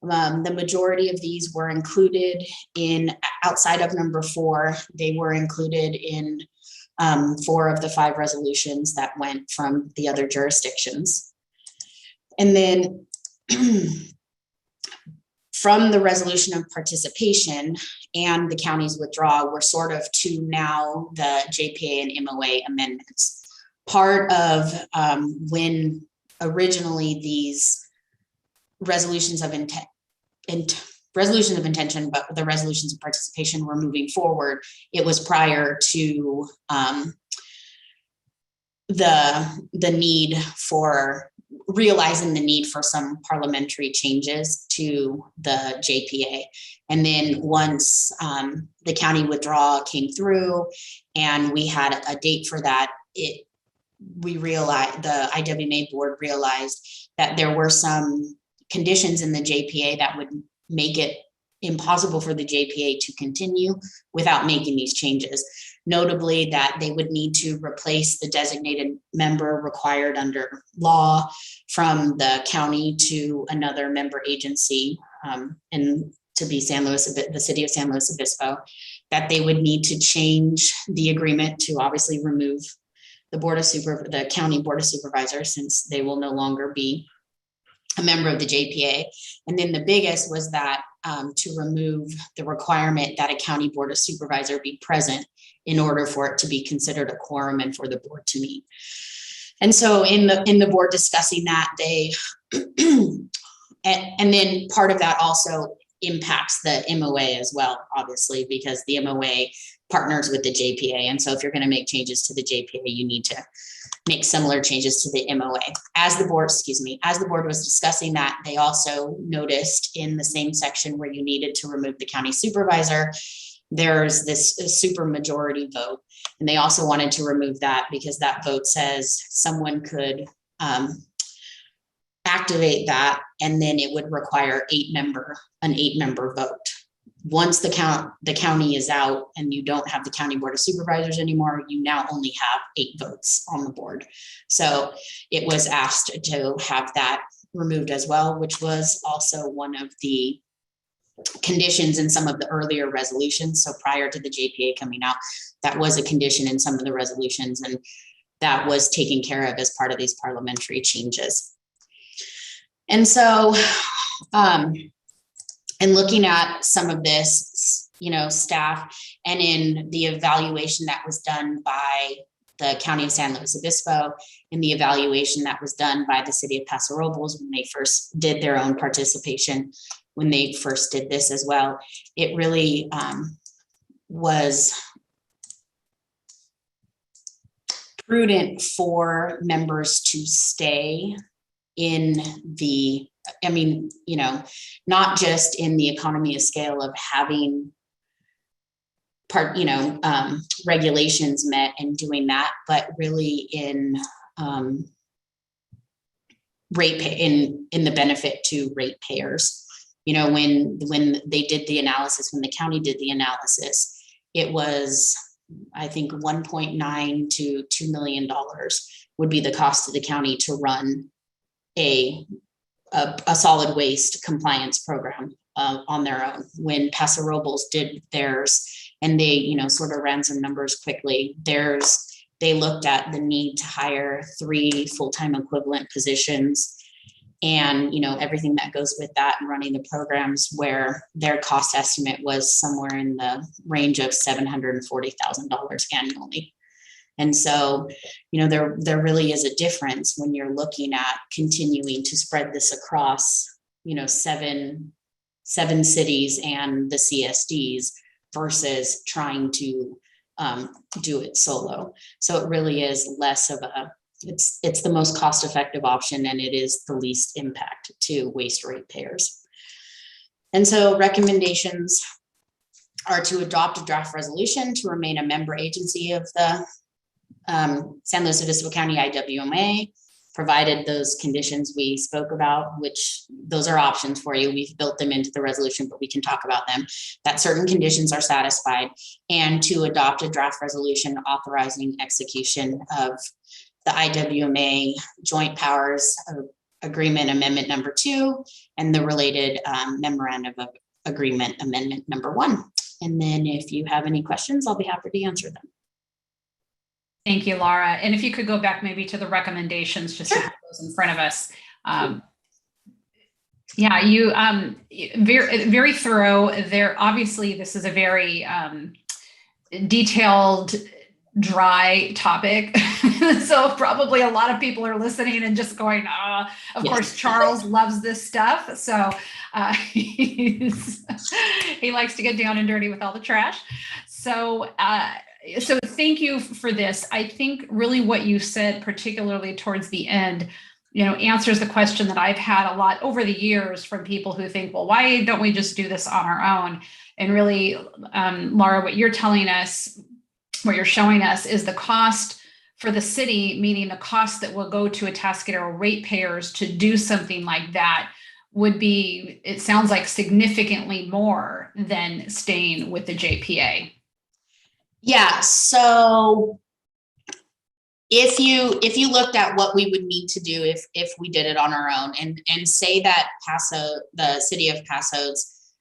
The majority of these were included in, outside of number 4, they were included in 4 of the 5 resolutions that went from the other jurisdictions. And then from the resolution of participation and the county's withdrawal, we're sort of to now the JPA and MOA amendments. Part of when originally these resolutions of intention, but the resolutions of participation were moving forward, it was prior to the need for realizing the need for some parliamentary changes to the JPA. And then once the county withdrawal came through and we had a date for that, we realized, the IWMA board realized that there were some conditions in the JPA that would make it impossible for the JPA to continue without making these changes. Notably, that they would need to replace the designated member required under law from the county to another member agency, and to be the city of San Luis Obispo, that they would need to change the agreement to obviously remove the county board of supervisors, since they will no longer be a member of the JPA. And then the biggest was that to remove the requirement that a county board of supervisor be present in order for it to be considered a quorum and for the board to meet. And so in the board discussing that, they and then part of that also impacts the MOA as well, obviously, because the MOA partners with the JPA. And so if you're going to make changes to the JPA, you need to make similar changes to the MOA. As the board was discussing that, they also noticed in the same section where you needed to remove the county supervisor, there's this super majority vote. And they also wanted to remove that because that vote says someone could activate that, and then it would require an 8-member vote. Once the county is out and you don't have the county board of supervisors anymore, you now only have 8 votes on the board. So it was asked to have that removed as well, which was also one of the conditions in some of the earlier resolutions. So prior to the JPA coming out, that was a condition in some of the resolutions, and that was taken care of as part of these parliamentary changes. And so, and looking at some of this, staff, and in the evaluation that was done by the County of San Luis Obispo, and the evaluation that was done by the City of Paso Robles when they first did their own participation, when they first did this as well, it really was prudent for members to stay in the, I mean, you know, not just in the economy of scale of having regulations met and doing that, but really in in the benefit to ratepayers. You know, when they did the analysis, when the county did the analysis, it was, I think, $1.9 to $2 million would be the cost of the county to run a solid waste compliance program on their own. When Paso Robles did theirs, and they, you know, sort of ran some numbers quickly, they looked at the need to hire 3 full-time equivalent positions and, you know, everything that goes with that and running the programs, where their cost estimate was somewhere in the range of $740,000 annually. And so, you know, there really is a difference when you're looking at continuing to spread this across, you know, seven cities and the CSDs versus trying to do it solo. So it really is less of it's the most cost-effective option, and it is the least impact to waste ratepayers. And so recommendations are to adopt a draft resolution to remain a member agency of the San Luis Obispo County IWMA, provided those conditions we spoke about, which those are options for you. We've built them into the resolution, but we can talk about them, that certain conditions are satisfied, and to adopt a draft resolution authorizing execution of the IWMA Joint Powers Agreement Amendment number 2 and the related Memorandum of Agreement Amendment number 1. And then if you have any questions, I'll be happy to answer them. Thank you, Laura. And if you could go back maybe to the recommendations, just to have those in front of us. Yeah, you very thorough there. Obviously, this is a very detailed, dry topic. So probably a lot of people are listening and just going, of course, Charles loves this stuff. So he likes to get down and dirty with all the trash. So thank you for this. I think really what you said, particularly towards the end, you know, answers the question that I've had a lot over the years from people who think, well, why don't we just do this on our own? And really, Laura, what you're telling us, what you're showing us is the cost for the city, meaning the cost that will go to Atascadero ratepayers to do something like that would be, it sounds like, significantly more than staying with the JPA. Yeah, so if you looked at what we would need to do if we did it on our own, and say that the city of Paso's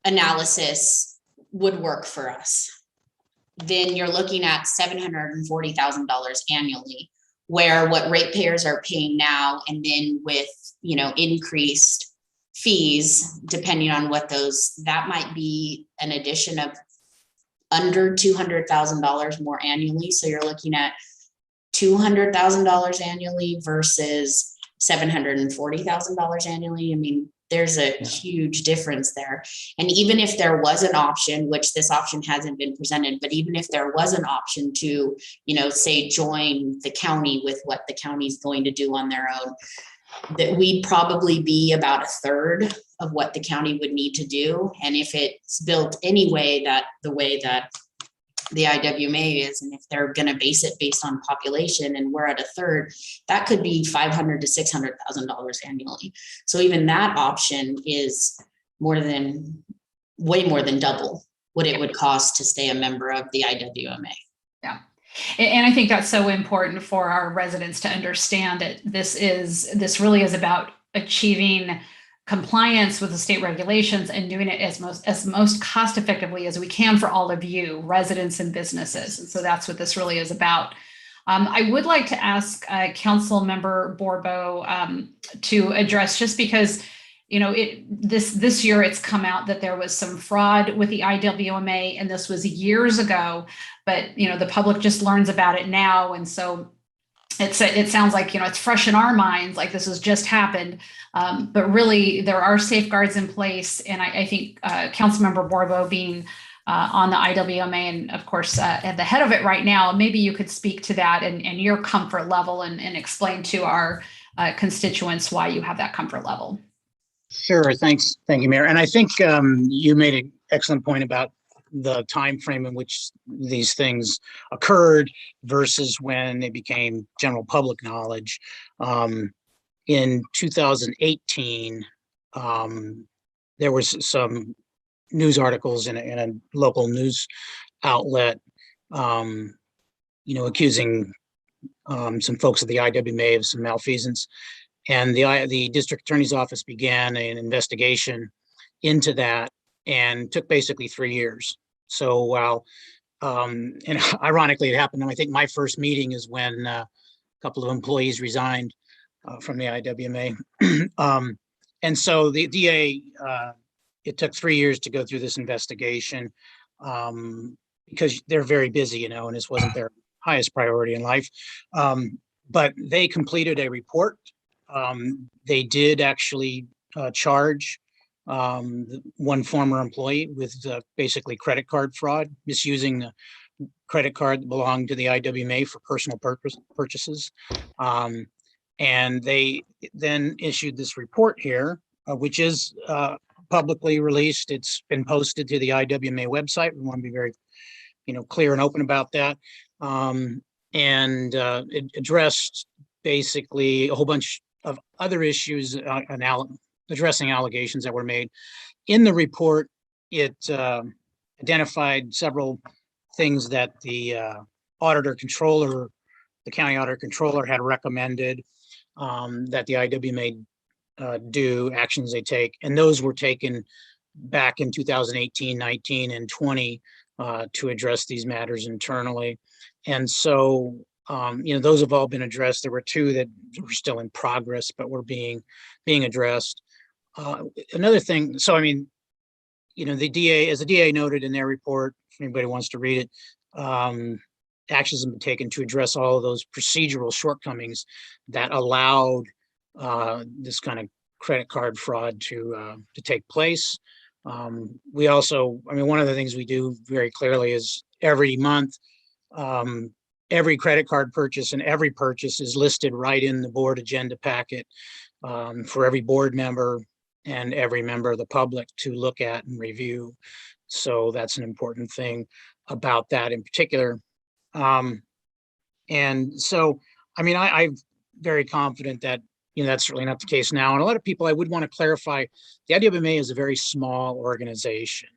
analysis would work for us, then you're looking at $740,000 annually, where what ratepayers are paying now, and then with, you know, increased fees, depending on what that might be an addition of under $200,000 more annually. So you're looking at $200,000 annually versus $740,000 annually. I mean, there's a huge difference there. And even if there was an option, which this option hasn't been presented, but even if there was an option to, you know, say join the county with what the county's going to do on their own, that we'd probably be about a third of what the county would need to do. And if it's built anyway, the way that the IWMA is, and if they're going to base it based on population, and we're at a third, that could be $500,000 to $600,000 annually. So even that option is way more than double what it would cost to stay a member of the IWMA. Yeah. And I think that's so important for our residents to understand that this really is about achieving compliance with the state regulations and doing it as most cost effectively as we can for all of you, residents and businesses. And so that's what this really is about. I would like to ask Council Member Borbo to address, just because, you know, this year it's come out that there was some fraud with the IWMA, and this was years ago, but, you know, the public just learns about it now. And so it sounds like, you know, it's fresh in our minds, like this has just happened. But really there are safeguards in place. And I think Councilmember Borbo, being on the IWMA, and of course, at the head of it right now. Maybe you could speak to that and your comfort level and explain to our constituents why you have that comfort level. Sure, thanks. Thank you, Mayor. And I think you made an excellent point about the time frame in which these things occurred versus when they became general public knowledge. In 2018, there was some news articles in a local news outlet, accusing some folks at the IWMA of some malfeasance. And the district attorney's office began an investigation into that and took basically 3 years. So while, and ironically it happened, I think my first meeting is when a couple of employees resigned from the IWMA. And so the DA, it took 3 years to go through this investigation because they're very busy, and this wasn't their highest priority in life. But they completed a report. They did actually charge one former employee with basically credit card fraud, misusing the credit card that belonged to the IWMA for personal purchases. And they then issued this report here, which is publicly released. It's been posted to the IWMA website. We want to be very, clear and open about that. And it addressed basically a whole bunch of other issues, addressing allegations that were made. In the report, it identified several things that the county auditor controller had recommended that the IWMA do, actions they take. And those were taken back in 2018, 19, and 20 to address these matters internally. And so, those have all been addressed. There were 2 that were still in progress, but were being addressed. Another thing, so the DA, as the DA noted in their report, if anybody wants to read it, actions have been taken to address all of those procedural shortcomings that allowed this kind of credit card fraud to take place. We also, one of the things we do very clearly is every month, every credit card purchase and every purchase is listed right in the board agenda packet for every board member and every member of the public to look at and review. So that's an important thing about that in particular. And so, I'm very confident that, that's certainly not the case now. And a lot of people, I would want to clarify, the IWMA is a very small organization.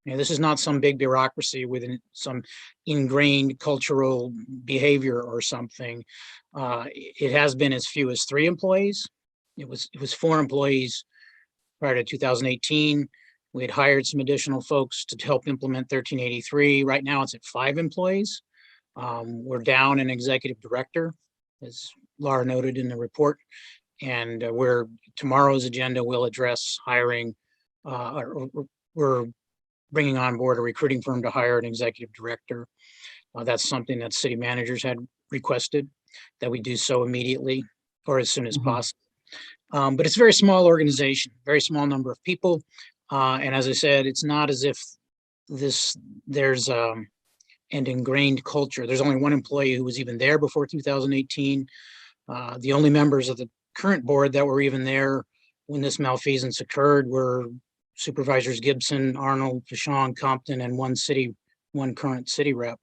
This is not some big bureaucracy with some ingrained cultural behavior or something. It has been as few as 3 employees. It was 4 employees prior to 2018. We had hired some additional folks to help implement 1383. Right now it's at 5 employees. We're down an executive director, as Laura noted in the report. And tomorrow's agenda will address hiring, we're bringing on board a recruiting firm to hire an executive director. That's something that city managers had requested, that we do so immediately or as soon as possible. But it's a very small organization, very small number of people. And as I said, it's not as if there's an ingrained culture. There's only 1 employee who was even there before 2018. The only members of the current board that were even there when this malfeasance occurred were Supervisors Gibson, Arnold, Vashon, Compton, and one current city rep.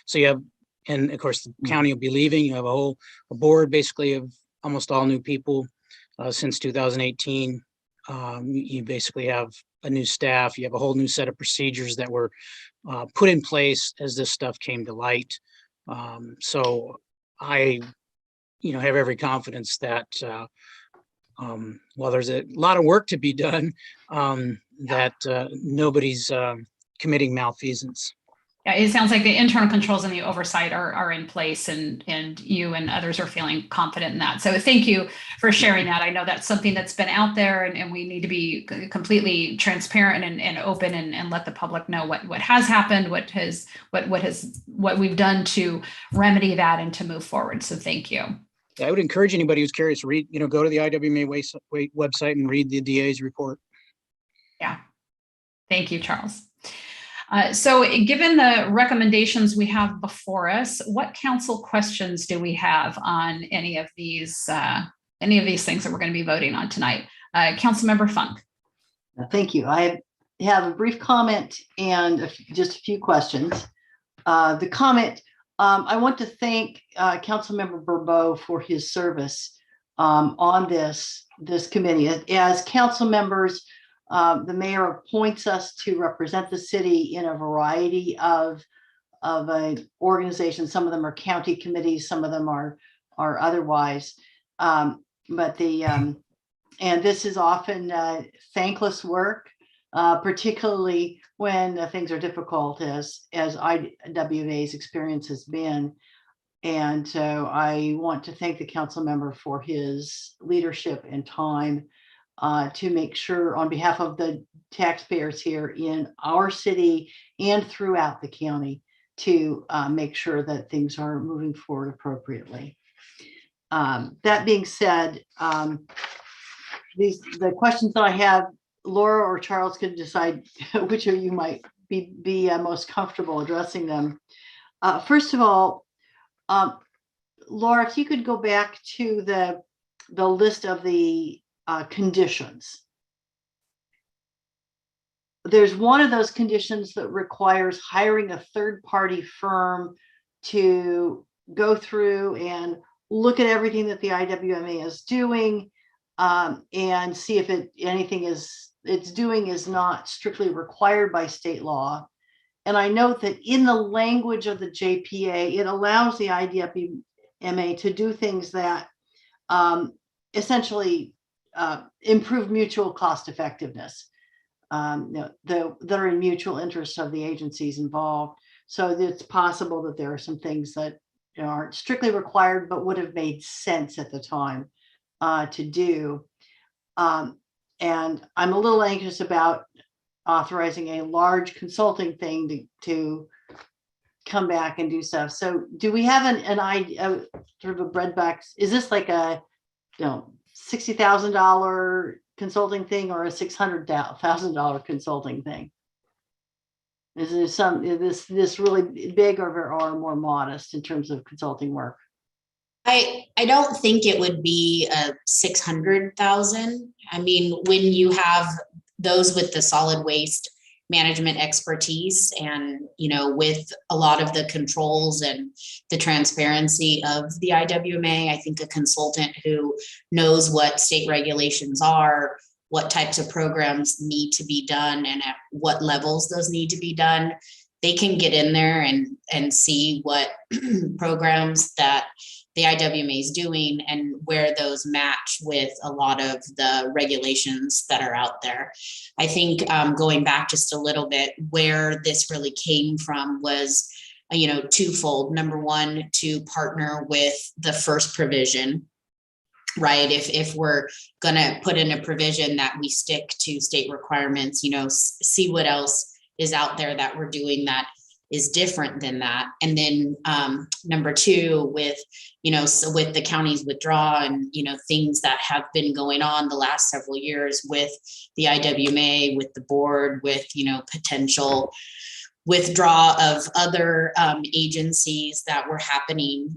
So you have, and of course the county will be leaving. You have a board basically of almost all new people since 2018. You basically have a new staff. You have a whole new set of procedures that were put in place as this stuff came to light. So I have every confidence that while there's a lot of work to be done, that nobody's committing malfeasance. Yeah, it sounds like the internal controls and the oversight are in place, and you and others are feeling confident in that. So thank you for sharing that. I know that's something that's been out there, and we need to be completely transparent and open and let the public know what has happened, what we've done to remedy that and to move forward. So thank you. I would encourage anybody who's curious, read, go to the IWMA website and read the DA's report. Yeah. Thank you, Charles. So given the recommendations we have before us, what council questions do we have on any of these things that we're going to be voting on tonight? Councilmember Funk. Thank you. I have a brief comment and just a few questions. The comment, I want to thank Councilmember Bourbeau for his service on this committee. As council members, the mayor appoints us to represent the city in a variety of organizations. Some of them are county committees, some of them are otherwise. And this is often thankless work, particularly when things are difficult, as IWA's experience has been. And so I want to thank the council member for his leadership and time to make sure, on behalf of the taxpayers here in our city and throughout the county, to make sure that things are moving forward appropriately. That being said, the questions that I have, Laura or Charles could decide which of you might be most comfortable addressing them. First of all, Laura, if you could go back to the list of the conditions. There's one of those conditions that requires hiring a third-party firm to go through and look at everything that the IWMA is doing and see if anything it's doing is not strictly required by state law. And I note that in the language of the JPA, it allows the IWMA to do things that essentially improve mutual cost effectiveness, that are in mutual interest of the agencies involved. So it's possible that there are some things that aren't strictly required, but would have made sense at the time to do. And I'm a little anxious about authorizing a large consulting thing to come back and do stuff. So do we have an idea, sort of a breadbox? Is this like a $60,000 consulting thing or a $600,000 consulting thing? Is this really big or more modest in terms of consulting work? I don't think it would be a 600,000. I mean, when you have those with the solid waste management expertise and, with a lot of the controls and the transparency of the IWMA, I think a consultant who knows what state regulations are, what types of programs need to be done and at what levels those need to be done, they can get in there and see what programs that the IWMA is doing and where those match with a lot of the regulations that are out there. I think going back just a little bit, where this really came from was, twofold. Number one, to partner with the first provision, right? If we're going to put in a provision that we stick to state requirements, see what else is out there that we're doing that is different than that. And then number two, with the county's withdrawal and, things that have been going on the last several years with the IWMA, with the board, with, potential withdrawal of other agencies that were happening,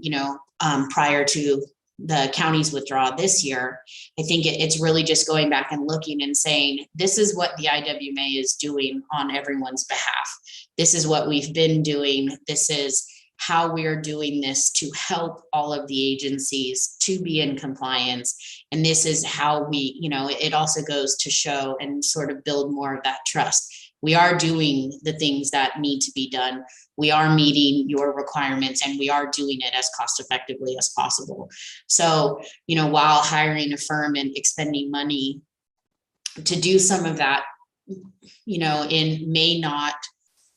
prior to the county's withdrawal this year. I think it's really just going back and looking and saying, this is what the IWMA is doing on everyone's behalf. This is what we've been doing. This is how we are doing this to help all of the agencies to be in compliance. And this is how we, it also goes to show and sort of build more of that trust. We are doing the things that need to be done. We are meeting your requirements and we are doing it as cost effectively as possible. So, while hiring a firm and expending money to do some of that, may not,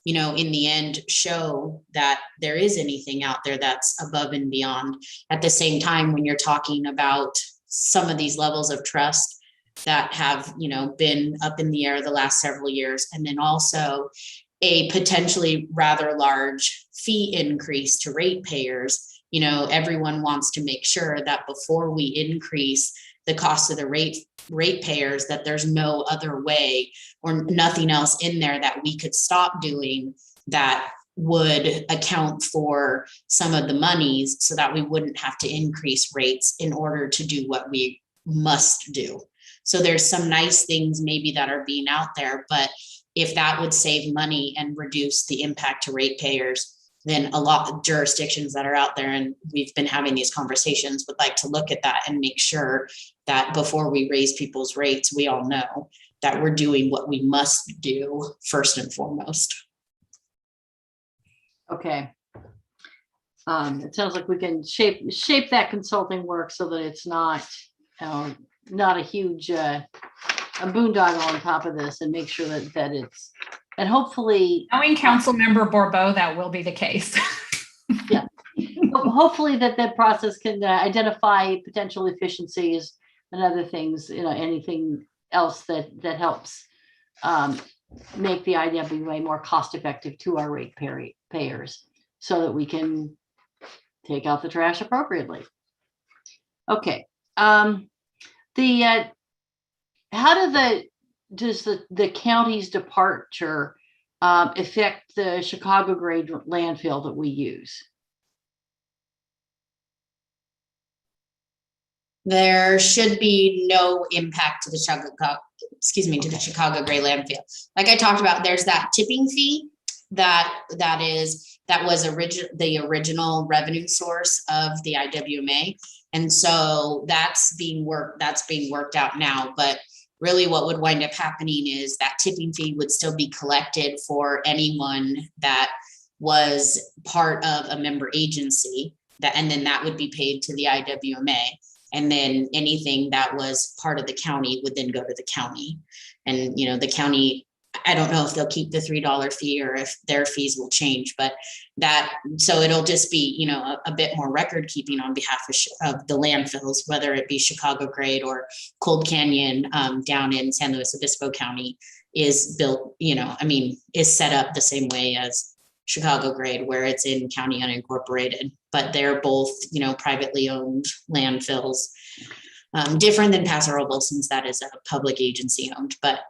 in the end show that there is anything out there that's above and beyond. At the same time, when you're talking about some of these levels of trust that have, been up in the air the last several years, and then also a potentially rather large fee increase to ratepayers, everyone wants to make sure that before we increase the cost of the ratepayers that there's no other way or nothing else in there that we could stop doing that would account for some of the monies so that we wouldn't have to increase rates in order to do what we must do. So there's some nice things maybe that are being out there, but if that would save money and reduce the impact to ratepayers, then a lot of jurisdictions that are out there, and we've been having these conversations, would like to look at that and make sure that before we raise people's rates, we all know that we're doing what we must do first and foremost. Okay. It sounds like we can shape that consulting work so that it's not a huge a boondoggle on top of this, and make sure that it's, and hopefully Knowing Councilmember Bourbeau, that will be the case. yeah, hopefully that process can identify potential efficiencies and other things, anything else that helps make the IWA more cost effective to our ratepayers, so that we can take out the trash appropriately. Okay. How does the county's departure affect the Chicago grade landfill that we use? There should be no impact to the Chicago gray landfill. Like I talked about, there's that tipping fee that was the original revenue source of the IWMA. And so that's being worked out now. But really what would wind up happening is that tipping fee would still be collected for anyone that was part of a member agency, and then that would be paid to the IWMA. And then anything that was part of the county would then go to the county. And, the county, I don't know if they'll keep the $3 fee or if their fees will change, but so it'll just be, a bit more record keeping on behalf of the landfills, whether it be Chicago grade or Cold Canyon down in San Luis Obispo County is built, is set up the same way as Chicago grade, where it's in county unincorporated, but they're both, privately owned landfills, different than Paso Robles, since that is a public agency owned, but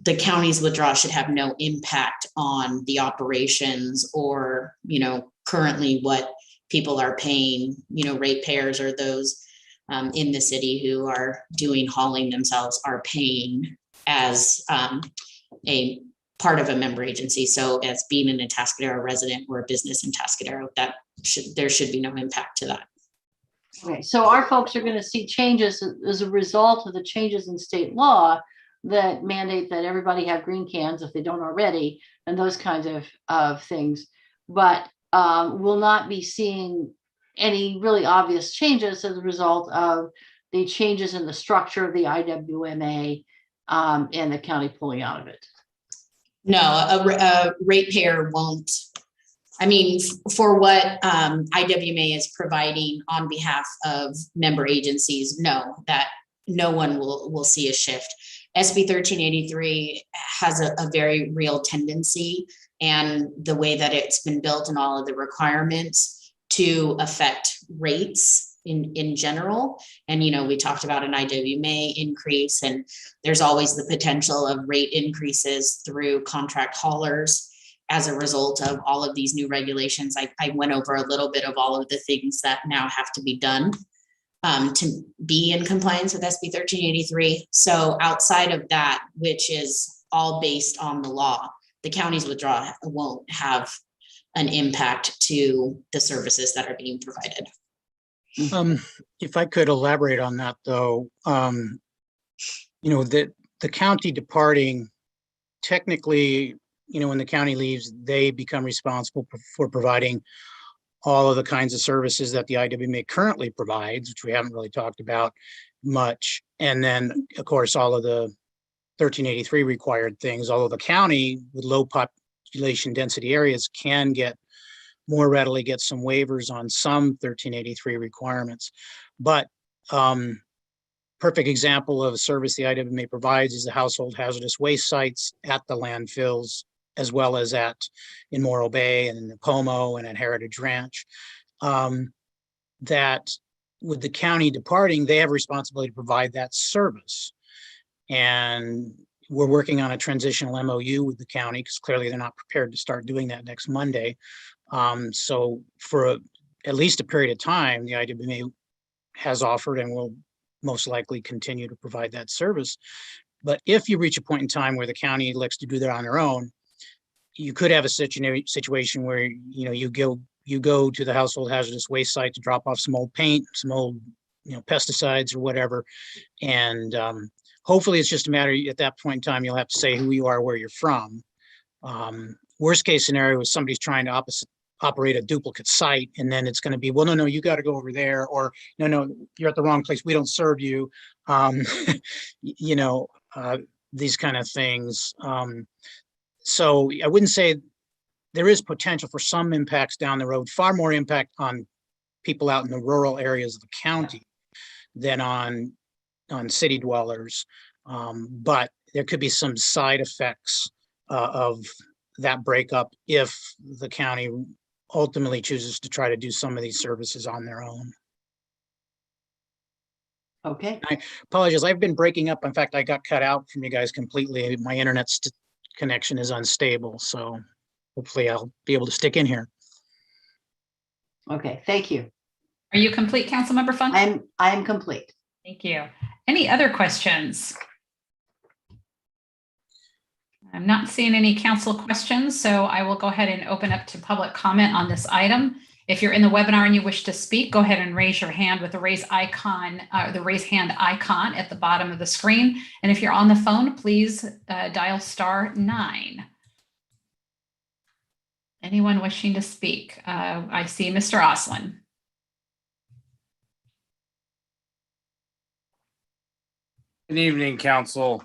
the county's withdrawal should have no impact on the operations or, currently what people are paying, ratepayers or those in the city who are doing hauling themselves are paying as a part of a member agency. So as being an Atascadero resident or a business in Atascadero, there should be no impact to that. Okay, so our folks are going to see changes as a result of the changes in state law that mandate that everybody have green cans if they don't already, and those kinds of things. But we'll not be seeing any really obvious changes as a result of the changes in the structure of the IWMA and the county pulling out of it. No, a ratepayer won't. I mean, for what IWMA is providing on behalf of member agencies, that no one will see a shift. SB 1383 has a very real tendency, and the way that it's been built and all of the requirements to affect rates in general. And, we talked about an IWMA increase, and there's always the potential of rate increases through contract haulers as a result of all of these new regulations. I went over a little bit of all of the things that now have to be done to be in compliance with SB 1383. So outside of that, which is all based on the law, the county's withdrawal won't have an impact to the services that are being provided. If I could elaborate on that, though, the county departing, technically, when the county leaves, they become responsible for providing all of the kinds of services that the IWMA currently provides, which we haven't really talked about much. And then, of course, all of the 1383 required things, although the county with low population density areas can more readily get some waivers on some 1383 requirements. But perfect example of a service the IWMA provides is the household hazardous waste sites at the landfills, as well as in Morro Bay and in Como and at Heritage Ranch. That with the county departing, they have responsibility to provide that service. And we're working on a transitional MOU with the county because clearly they're not prepared to start doing that next Monday. So for at least a period of time, the IWMA has offered and will most likely continue to provide that service. But if you reach a point in time where the county elects to do that on their own, you could have a situation where, you go to the household hazardous waste site to drop off some old paint, some old, pesticides or whatever. And hopefully it's just a matter at that point in time, you'll have to say who you are, where you're from. Worst case scenario is somebody's trying to operate a duplicate site, and then it's going to be, well, no, you got to go over there, or no, you're at the wrong place. We don't serve you. These kind of things. So I wouldn't say there is potential for some impacts down the road, far more impact on people out in the rural areas of the county than on city dwellers. But there could be some side effects of that breakup if the county ultimately chooses to try to do some of these services on their own. Okay. I apologize. I've been breaking up. In fact, I got cut out from you guys completely. My internet connection is unstable, so hopefully I'll be able to stick in here. Okay, thank you. Are you complete, Councilmember Funk? I'm complete. Thank you. Any other questions? I'm not seeing any council questions, so I will go ahead and open up to public comment on this item. If you're in the webinar and you wish to speak, go ahead and raise your hand with the raise hand icon at the bottom of the screen. And if you're on the phone, please dial *9. Anyone wishing to speak? I see Mr. Oslin. Good evening, council.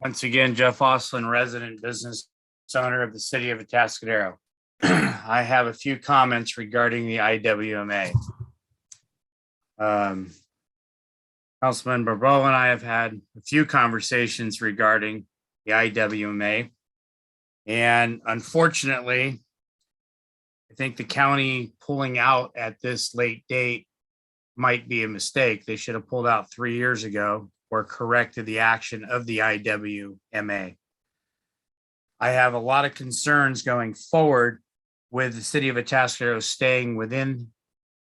Once again, Jeff Oslin, resident business owner of the city of Atascadero. I have a few comments regarding the IWMA. Councilman Barbeau and I have had a few conversations regarding the IWMA. And unfortunately, I think the county pulling out at this late date might be a mistake. They should have pulled out 3 years ago or corrected the action of the IWMA. I have a lot of concerns going forward with the city of Atascadero staying within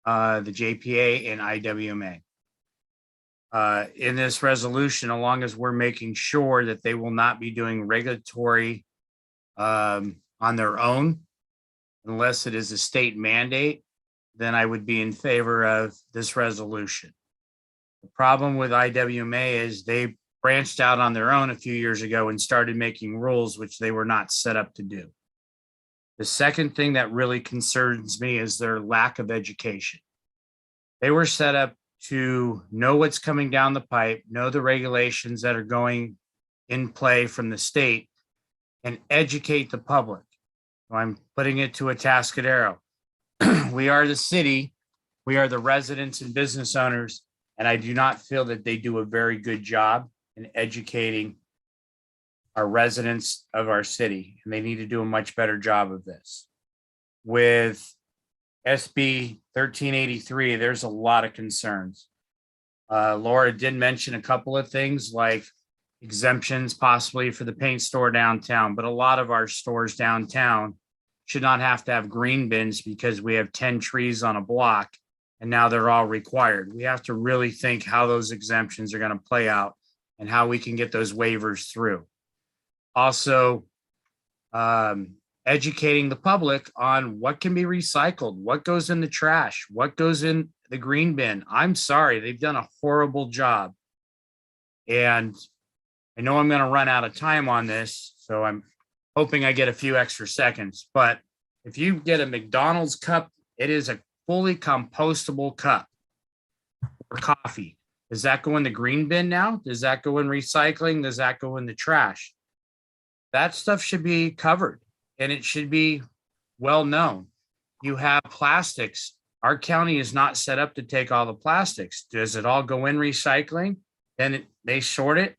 the JPA and IWMA. In this resolution, as long as we're making sure that they will not be doing regulatory on their own, unless it is a state mandate, then I would be in favor of this resolution. The problem with IWMA is they branched out on their own a few years ago and started making rules which they were not set up to do. The second thing that really concerns me is their lack of education. They were set up to know what's coming down the pipe, know the regulations that are going in play from the state, and educate the public. So I'm putting it to Atascadero. We are the city, we are the residents and business owners, and I do not feel that they do a very good job in educating our residents of our city, and they need to do a much better job of this. With SB 1383, there's a lot of concerns. Laura did mention a couple of things like exemptions possibly for the paint store downtown, but a lot of our stores downtown should not have to have green bins because we have 10 trees on a block and now they're all required. We have to really think how those exemptions are going to play out and how we can get those waivers through. Also, educating the public on what can be recycled, what goes in the trash, what goes in the green bin. I'm sorry, they've done a horrible job. And I know I'm going to run out of time on this, so I'm hoping I get a few extra seconds. But if you get a McDonald's cup, it is a fully compostable cup for coffee. Does that go in the green bin now? Does that go in recycling? Does that go in the trash? That stuff should be covered and it should be well known. You have plastics. Our county is not set up to take all the plastics. Does it all go in recycling? Then they sort it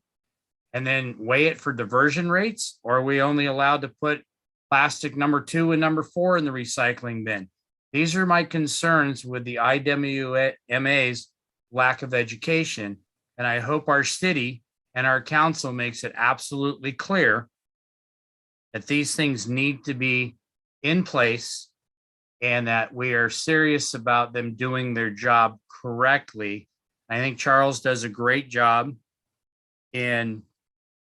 and then weigh it for diversion rates? Or are we only allowed to put plastic number 2 and number 4 in the recycling bin? These are my concerns with the IWMA's lack of education. And I hope our city and our council makes it absolutely clear that these things need to be in place and that we are serious about them doing their job correctly. I think Charles does a great job in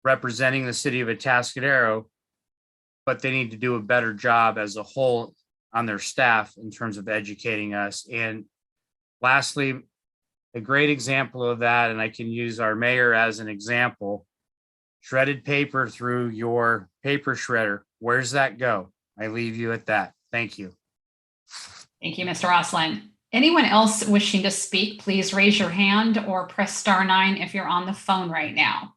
representing the city of Atascadero, but they need to do a better job as a whole on their staff in terms of educating us. And lastly, a great example of that, and I can use our mayor as an example, shredded paper through your paper shredder. Where's that go? I leave you at that. Thank you. Thank you, Mr. Osling. Anyone else wishing to speak, please raise your hand or press *9 if you're on the phone right now.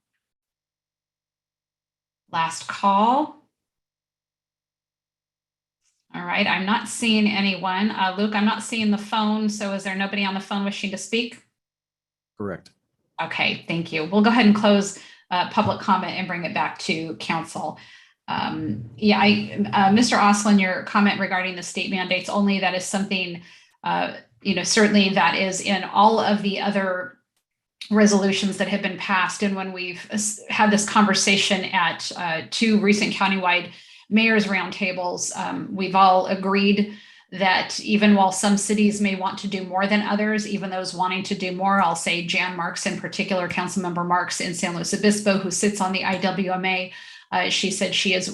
Last call. All right, I'm not seeing anyone. Luke, I'm not seeing the phone. So is there nobody on the phone wishing to speak? Correct. Okay, thank you. We'll go ahead and close public comment and bring it back to council. Mr. Osling, your comment regarding the state mandates only, that is something, certainly that is in all of the other resolutions that have been passed. And when we've had this conversation at 2 recent countywide mayor's roundtables, we've all agreed that even while some cities may want to do more than others, even those wanting to do more, I'll say Jan Marks in particular, Councilmember Marks in San Luis Obispo, who sits on the IWMA, she said she is,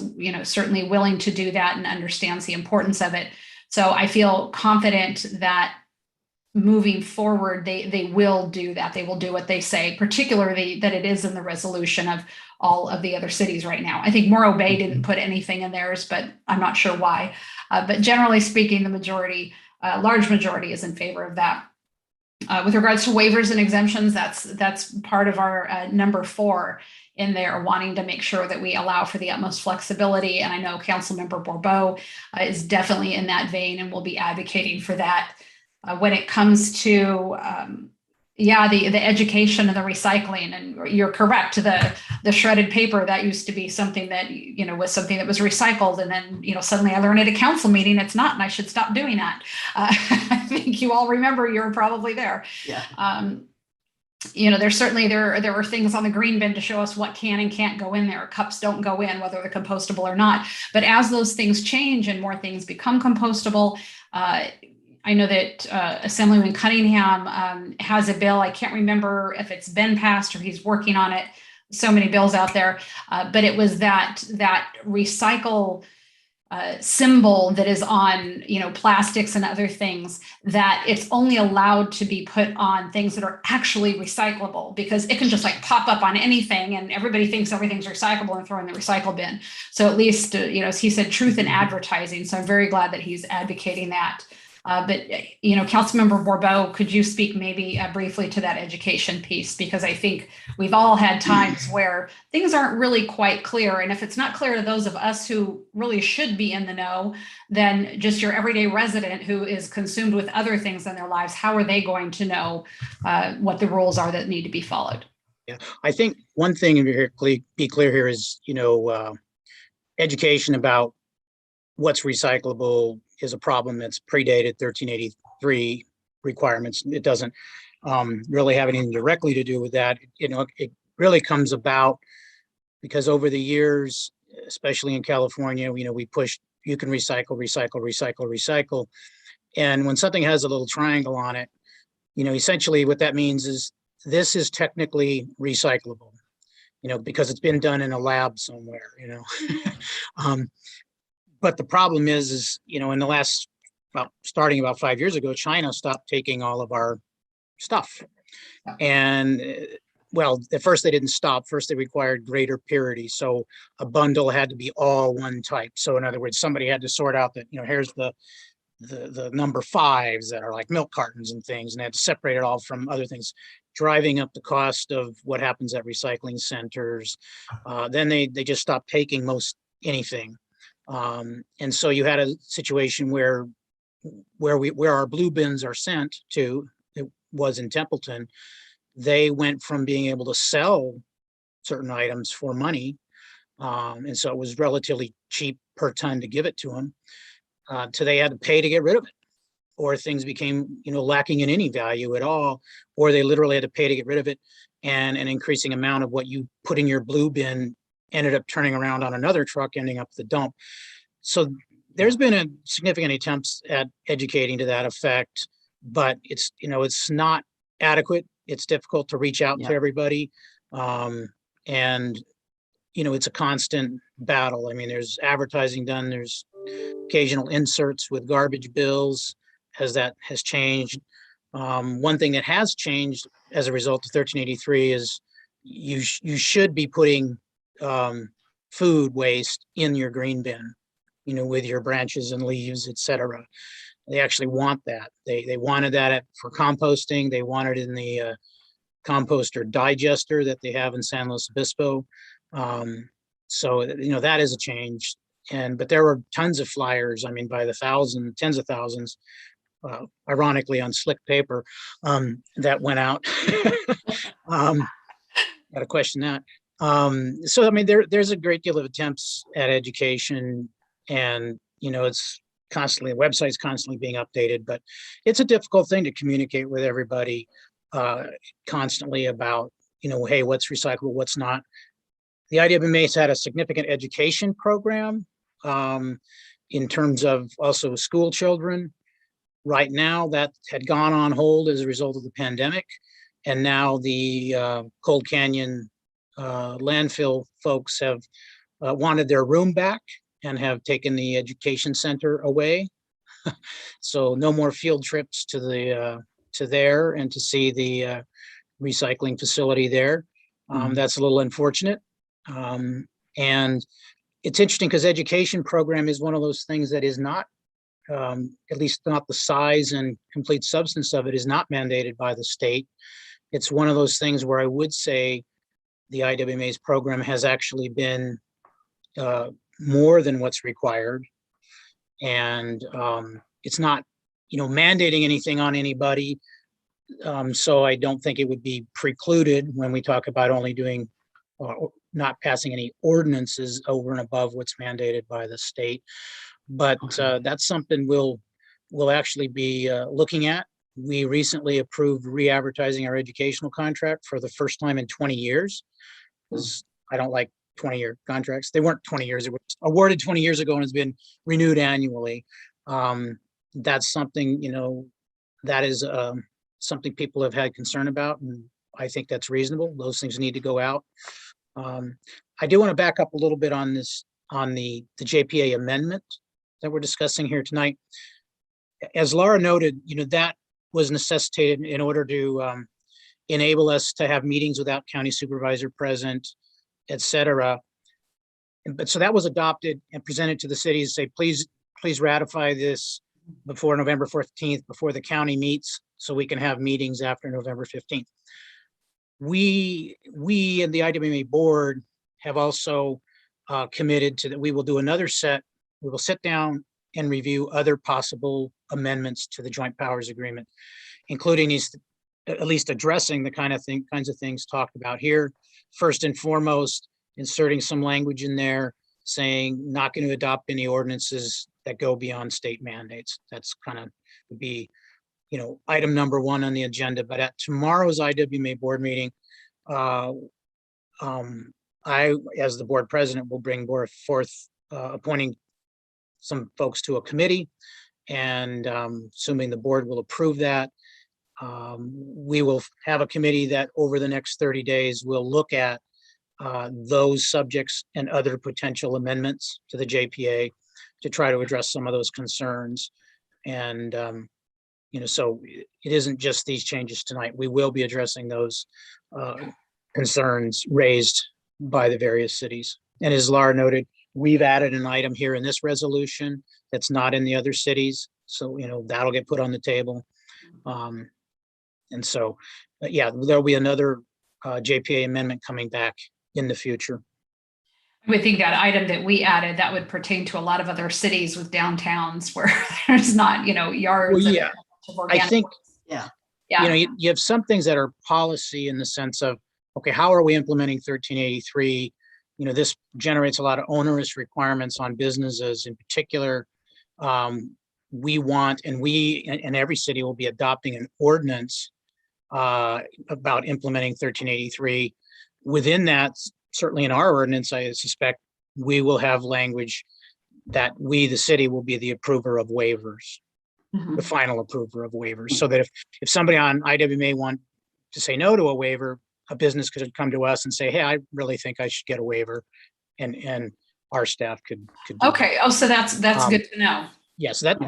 certainly willing to do that and understands the importance of it. So I feel confident that moving forward, they will do that. They will do what they say, particularly that it is in the resolution of all of the other cities right now. I think Morro Bay didn't put anything in theirs, but I'm not sure why. But generally speaking, the majority, large majority is in favor of that. With regards to waivers and exemptions, that's part of our number 4 in there, wanting to make sure that we allow for the utmost flexibility. And I know Councilmember Bourbeau is definitely in that vein and will be advocating for that. When it comes to the education and the recycling, and you're correct, the shredded paper, that used to be something that was something that was recycled, and then suddenly I learned at a council meeting it's not, and I should stop doing that. I think you all remember, you were probably there. Yeah. There's certainly there were things on the green bin to show us what can and can't go in there. Cups don't go in, whether they're compostable or not. But as those things change and more things become compostable, I know that Assemblyman Cunningham has a bill. I can't remember if it's been passed or he's working on it. So many bills out there, but it was that recycle symbol that is on plastics and other things, that it's only allowed to be put on things that are actually recyclable, because it can just like pop up on anything and everybody thinks everything's recyclable and throw in the recycle bin. So at least as he said, truth in advertising. So I'm very glad that he's advocating that. But Councilmember Bourbeau, could you speak maybe briefly to that education piece? Because I think we've all had times where things aren't really quite clear. And if it's not clear to those of us who really should be in the know, then just your everyday resident who is consumed with other things in their lives, how are they going to know what the rules are that need to be followed? Yeah, I think one thing to be clear here is, education about what's recyclable is a problem that's predated 1383 requirements. It doesn't really have anything directly to do with that. It really comes about because over the years, especially in California, we pushed, you can recycle, recycle, recycle, recycle. And when something has a little triangle on it, essentially what that means is this is technically recyclable, because it's been done in a lab somewhere, But the problem is, in the last, starting about 5 years ago, China stopped taking all of our stuff. And at first they didn't stop. First they required greater purity. So a bundle had to be all one type. So in other words, somebody had to sort out that, here's the number 5s that are like milk cartons and things, and they had to separate it all from other things, driving up the cost of what happens at recycling centers. Then they just stopped taking most anything. And so you had a situation where our blue bins are sent to, it was in Templeton, they went from being able to sell certain items for money, and so it was relatively cheap per ton to give it to them, to they had to pay to get rid of it, or things became lacking in any value at all, or they literally had to pay to get rid of it. and an increasing amount of what you put in your blue bin ended up turning around on another truck, ending up the dump. So there's been a significant attempts at educating to that effect, but it's, it's not adequate. It's difficult to reach out to everybody. And, it's a constant battle. I mean, there's advertising done, there's occasional inserts with garbage bills as that has changed. One thing that has changed as a result of 1383 is you should be putting food waste in your green bin, with your branches and leaves, etc. They actually want that. They wanted that for composting. They wanted it in the composter digester that they have in San Luis Obispo. So, that is a change. But there were tons of flyers, I mean, by the thousands, tens of thousands, ironically on slick paper, that went out. Got to question that. So, I mean, there's a great deal of attempts at education, and, it's constantly, the website's constantly being updated, but it's a difficult thing to communicate with everybody constantly about, hey, what's recyclable, what's not. The IWMA has had a significant education program in terms of also school children. Right now, that had gone on hold as a result of the pandemic. And now the Cold Canyon landfill folks have wanted their room back and have taken the education center away. So no more field trips to there and to see the recycling facility there. That's a little unfortunate. And it's interesting because education program is one of those things that is not, at least not the size and complete substance of it, is not mandated by the state. It's one of those things where I would say the IWMA's program has actually been more than what's required. And it's not, mandating anything on anybody. So I don't think it would be precluded when we talk about only doing, not passing any ordinances over and above what's mandated by the state. But that's something we'll actually be looking at. We recently approved re-advertising our educational contract for the first time in 20 years. Because I don't like 20-year contracts. They weren't 20 years. It was awarded 20 years ago and has been renewed annually. That's something, that is something people have had concern about, and I think that's reasonable. Those things need to go out. I do want to back up a little bit on this, on the JPA amendment that we're discussing here tonight. As Laura noted, that was necessitated in order to enable us to have meetings without county supervisor present, et cetera. But so that was adopted and presented to the city to say, please ratify this before November 14th, before the county meets, so we can have meetings after November 15th. We and the IWMA board have also committed to that. We will do another set. We will sit down and review other possible amendments to the joint powers agreement, including these, at least addressing the kinds of things talked about here. First and foremost, inserting some language in there saying not going to adopt any ordinances that go beyond state mandates. That's kind of would be, item number one on the agenda. But at tomorrow's IWMA board meeting, I, as the board president, will bring forth appointing some folks to a committee, and assuming the board will approve that, we will have a committee that over the next 30 days will look at those subjects and other potential amendments to the JPA to try to address some of those concerns. And, so it isn't just these changes tonight. We will be addressing those concerns raised by the various cities. And as Laura noted, we've added an item here in this resolution that's not in the other cities. So, that'll get put on the table. And so, yeah, there'll be another JPA amendment coming back in the future. I would think that item that we added, that would pertain to a lot of other cities with downtowns where there's not, yards. Well, yeah, I think, Yeah. you have some things that are policy in the sense of, okay, how are we implementing 1383? This generates a lot of onerous requirements on businesses in particular. We want, and every city will be adopting an ordinance about implementing 1383. Within that, certainly in our ordinance, I suspect we will have language that we, the city, will be the approver of waivers, the final approver of waivers, so that if somebody on IWMA want to say no to a waiver, a business could come to us and say, hey, I really think I should get a waiver, and our staff could do that. Okay. Oh, so that's good to know. Yes, that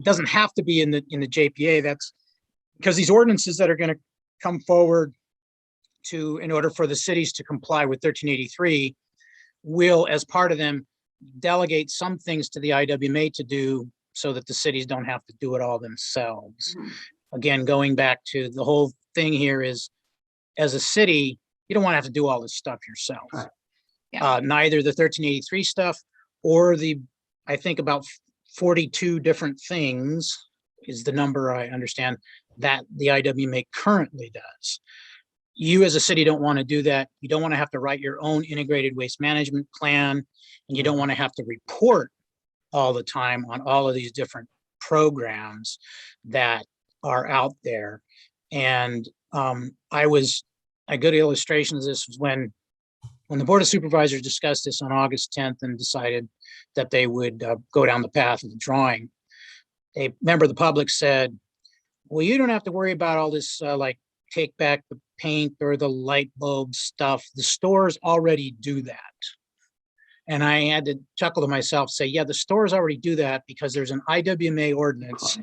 doesn't have to be in the JPA. That's because these ordinances that are going to come forward in order for the cities to comply with 1383 will, as part of them, delegate some things to the IWMA to do so that the cities don't have to do it all themselves. Again, going back to the whole thing here is, as a city, you don't want to have to do all this stuff yourself. Right. Yeah. Neither the 1383 stuff or I think about 42 different things is the number I understand that the IWMA currently does. You as a city don't want to do that. You don't want to have to write your own integrated waste management plan, and you don't want to have to report all the time on all of these different programs that are out there. And a good illustration of this was when the Board of Supervisors discussed this on August 10th and decided that they would go down the path of the drawing. A member of the public said, well, you don't have to worry about all this like take back the paint or the light bulb stuff. The stores already do that. And I had to chuckle to myself, say, yeah, the stores already do that because there's an IWMA ordinance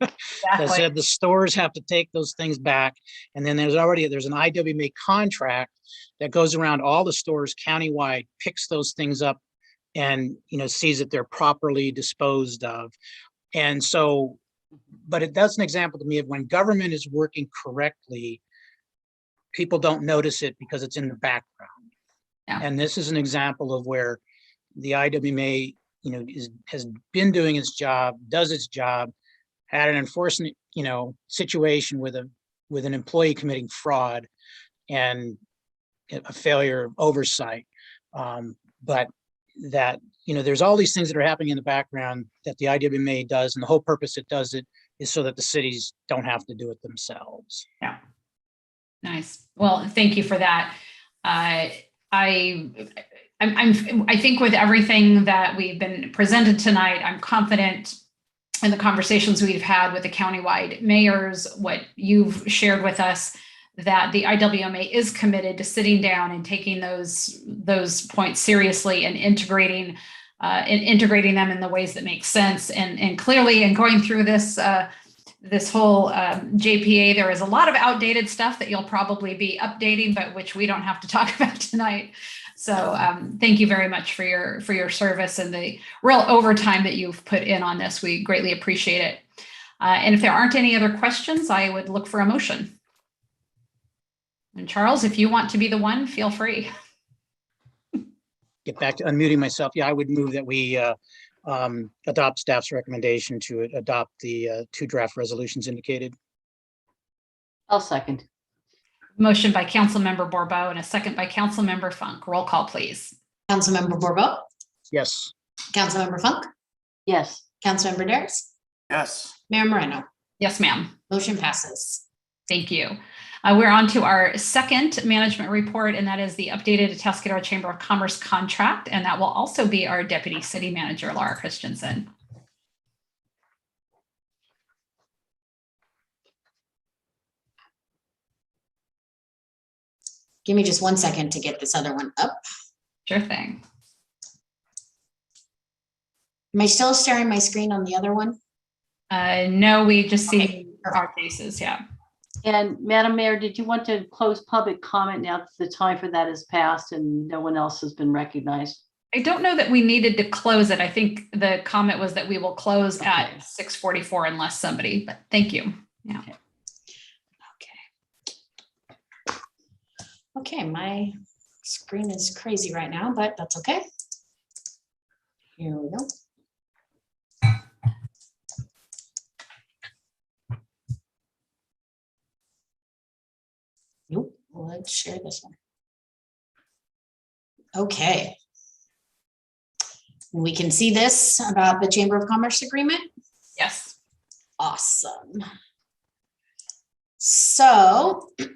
that said the stores have to take those things back. And then there's an IWMA contract that goes around all the stores countywide, picks those things up and, sees that they're properly disposed of. And so, but that's an example to me of when government is working correctly, people don't notice it because it's in the background. Yeah. And this is an example of where the IWMA, has been doing its job, does its job, had an enforcement, situation with an employee committing fraud and a failure of oversight. But that, there's all these things that are happening in the background that the IWMA does, and the whole purpose it does it is so that the cities don't have to do it themselves. Yeah. Nice. Well, thank you for that. I think with everything that we've been presented tonight, I'm confident in the conversations we've had with the countywide mayors, what you've shared with us, that the IWMA is committed to sitting down and taking those points seriously and integrating them in the ways that make sense. And clearly, in going through this whole JPA, there is a lot of outdated stuff that you'll probably be updating, but which we don't have to talk about tonight. So thank you very much for your service and the real overtime that you've put in on this. We greatly appreciate it. And if there aren't any other questions, I would look for a motion. And Charles, if you want to be the one, feel free. Get back to unmuting myself. Yeah, I would move that we adopt staff's recommendation to adopt the 2 draft resolutions indicated. I'll second. Motion by Councilmember Bourbeau and a second by Councilmember Funk. Roll call, please. Councilmember Bourbeau, Yes. Councilmember Funk, Yes. Councilmember Dares, Yes. Mayor Moreno. Yes, ma'am. Motion passes. Thank you. We're on to our second management report, and that is the updated Atascadero Chamber of Commerce contract, and that will also be our Deputy City Manager, Laura Christensen. Give me just 1 second to get this other one up. Sure thing. Am I still sharing my screen on the other one? No, we just see Okay, our faces, yeah. And Madam Mayor, did you want to close public comment now that the time for that has passed and no one else has been recognized? I don't know that we needed to close it. I think the comment was that we will close at 6:44 unless somebody, but thank you. Yeah. Okay, my screen is crazy right now, but that's okay. Here we go. Nope, let's share this one. Okay. We can see this about the Chamber of Commerce agreement. Yes. Awesome. So let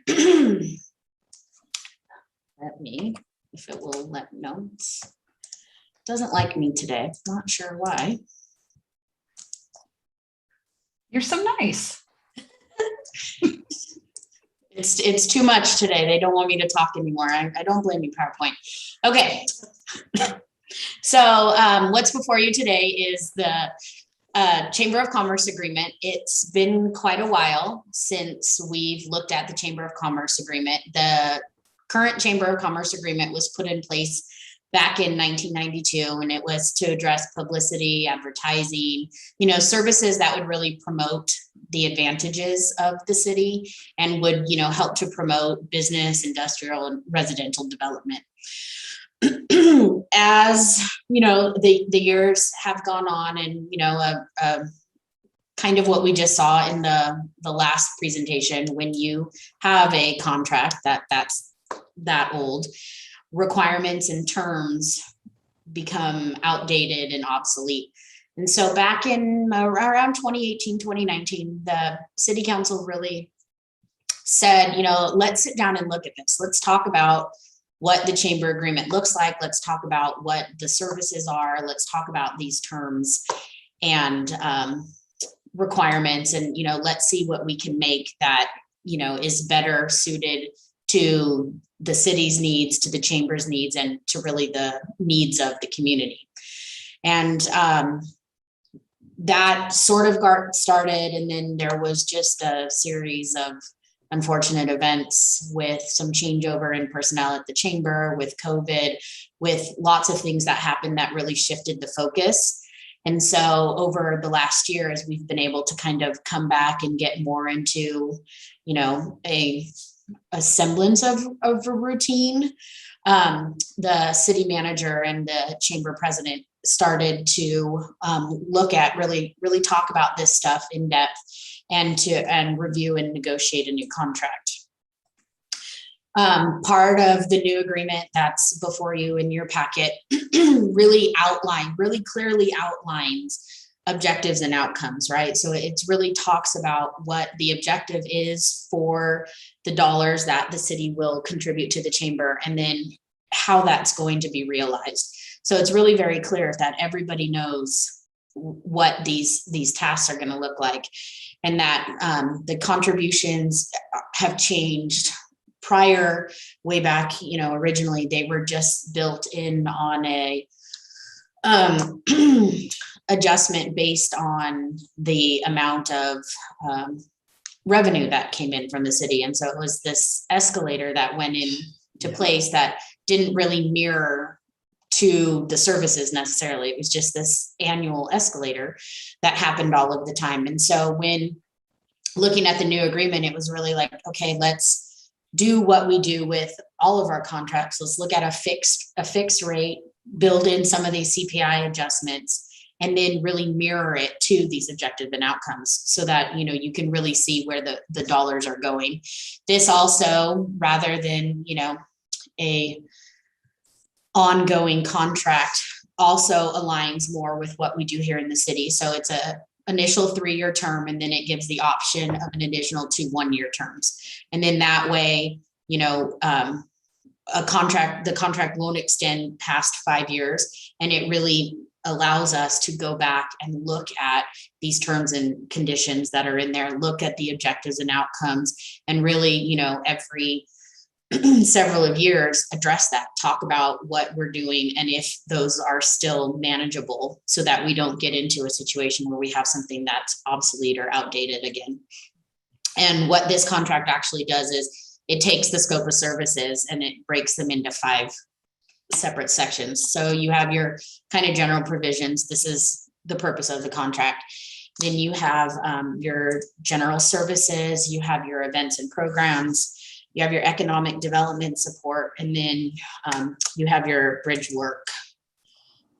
me, if it will let me know. Doesn't like me today. Not sure why. You're so nice. It's too much today. They don't want me to talk anymore. I don't blame you, PowerPoint. Okay. So what's before you today is the Chamber of Commerce agreement. It's been quite a while since we've looked at the Chamber of Commerce agreement. The current Chamber of Commerce agreement was put in place back in 1992, and it was to address publicity, advertising, you know, services that would really promote the advantages of the city and would, you know, help to promote business, industrial, and residential development. As you know, the years have gone on, and you know, kind of what we just saw in the last presentation, when you have a contract that's that old, requirements and terms become outdated and obsolete. And so back in around 2018, 2019, the city council really said, you know, let's sit down and look at this. Let's talk about what the chamber agreement looks like. Let's talk about what the services are. Let's talk about these terms and requirements, and, you know, let's see what we can make that, you know, is better suited to the city's needs, to the chamber's needs, and to really the needs of the community. And that sort of got started, and then there was just a series of unfortunate events with some changeover in personnel at the chamber, with COVID, with lots of things that happened that really shifted the focus. And so over the last year, as we've been able to kind of come back and get more into, you know, a semblance of a routine, the city manager and the chamber president started to look at, really talk about this stuff in depth, and review and negotiate a new contract. Part of the new agreement that's before you in your packet really clearly outlines objectives and outcomes, right? So it really talks about what the objective is for the dollars that the city will contribute to the chamber, and then how that's going to be realized. So it's really very clear that everybody knows what these tasks are going to look like, and that the contributions have changed. Prior, way back, you know, originally they were just built in on a adjustment based on the amount of revenue that came in from the city. And so it was this escalator that went into place that didn't really mirror to the services necessarily. It was just this annual escalator that happened all of the time. And so when looking at the new agreement, it was really like, okay, let's do what we do with all of our contracts. Let's look at a fixed rate, build in some of these CPI adjustments, and then really mirror it to these objectives and outcomes, so that, you know, you can really see where the dollars are going. This also, rather than, you know, a ongoing contract, also aligns more with what we do here in the city. So it's a initial 3-year term, and then it gives the option of an additional 2 1-year terms. And then that way, you know, the contract won't extend past 5 years, and it really allows us to go back and look at these terms and conditions that are in there, look at the objectives and outcomes, and really, you know, every several of years address that, talk about what we're doing and if those are still manageable, so that we don't get into a situation where we have something that's obsolete or outdated again. And what this contract actually does is it takes the scope of services and it breaks them into 5 separate sections. So you have your kind of general provisions. This is the purpose of the contract. Then you have your general services, you have your events and programs, you have your economic development support, and then you have your bridge work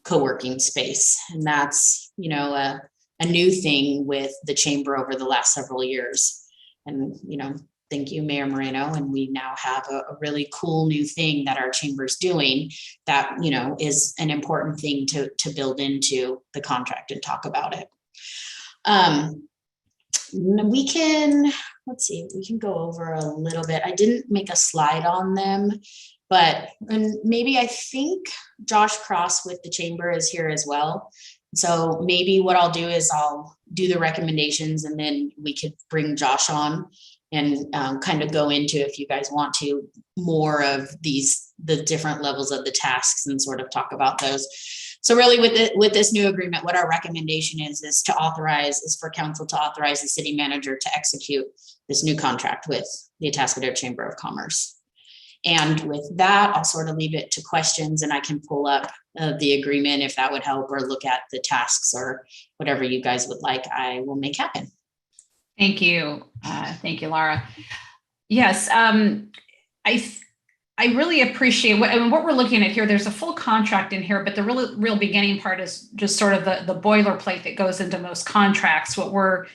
co-working space. And that's, you know, a new thing with the chamber over the last several years. And, you know, thank you, Mayor Moreno. And we now have a really cool new thing that our chamber's doing that, you know, is an important thing to build into the contract and talk about it. We can, let's see, we can go over a little bit. I didn't make a slide on them, but and maybe I think Josh Cross with the chamber is here as well. So maybe what I'll do is I'll do the recommendations and then we could bring Josh on and kind of go into, if you guys want to, more of the different levels of the tasks and sort of talk about those. So really with this new agreement, what our recommendation is for council to authorize the city manager to execute this new contract with the Atascadero Chamber of Commerce. And with that, I'll sort of leave it to questions and I can pull up the agreement if that would help, or look at the tasks or whatever you guys would like, I will make happen. Thank you. Thank you, Laura. Yes, I really appreciate what we're looking at here. There's a full contract in here, but the real beginning part is just sort of the boilerplate that goes into most contracts. What we're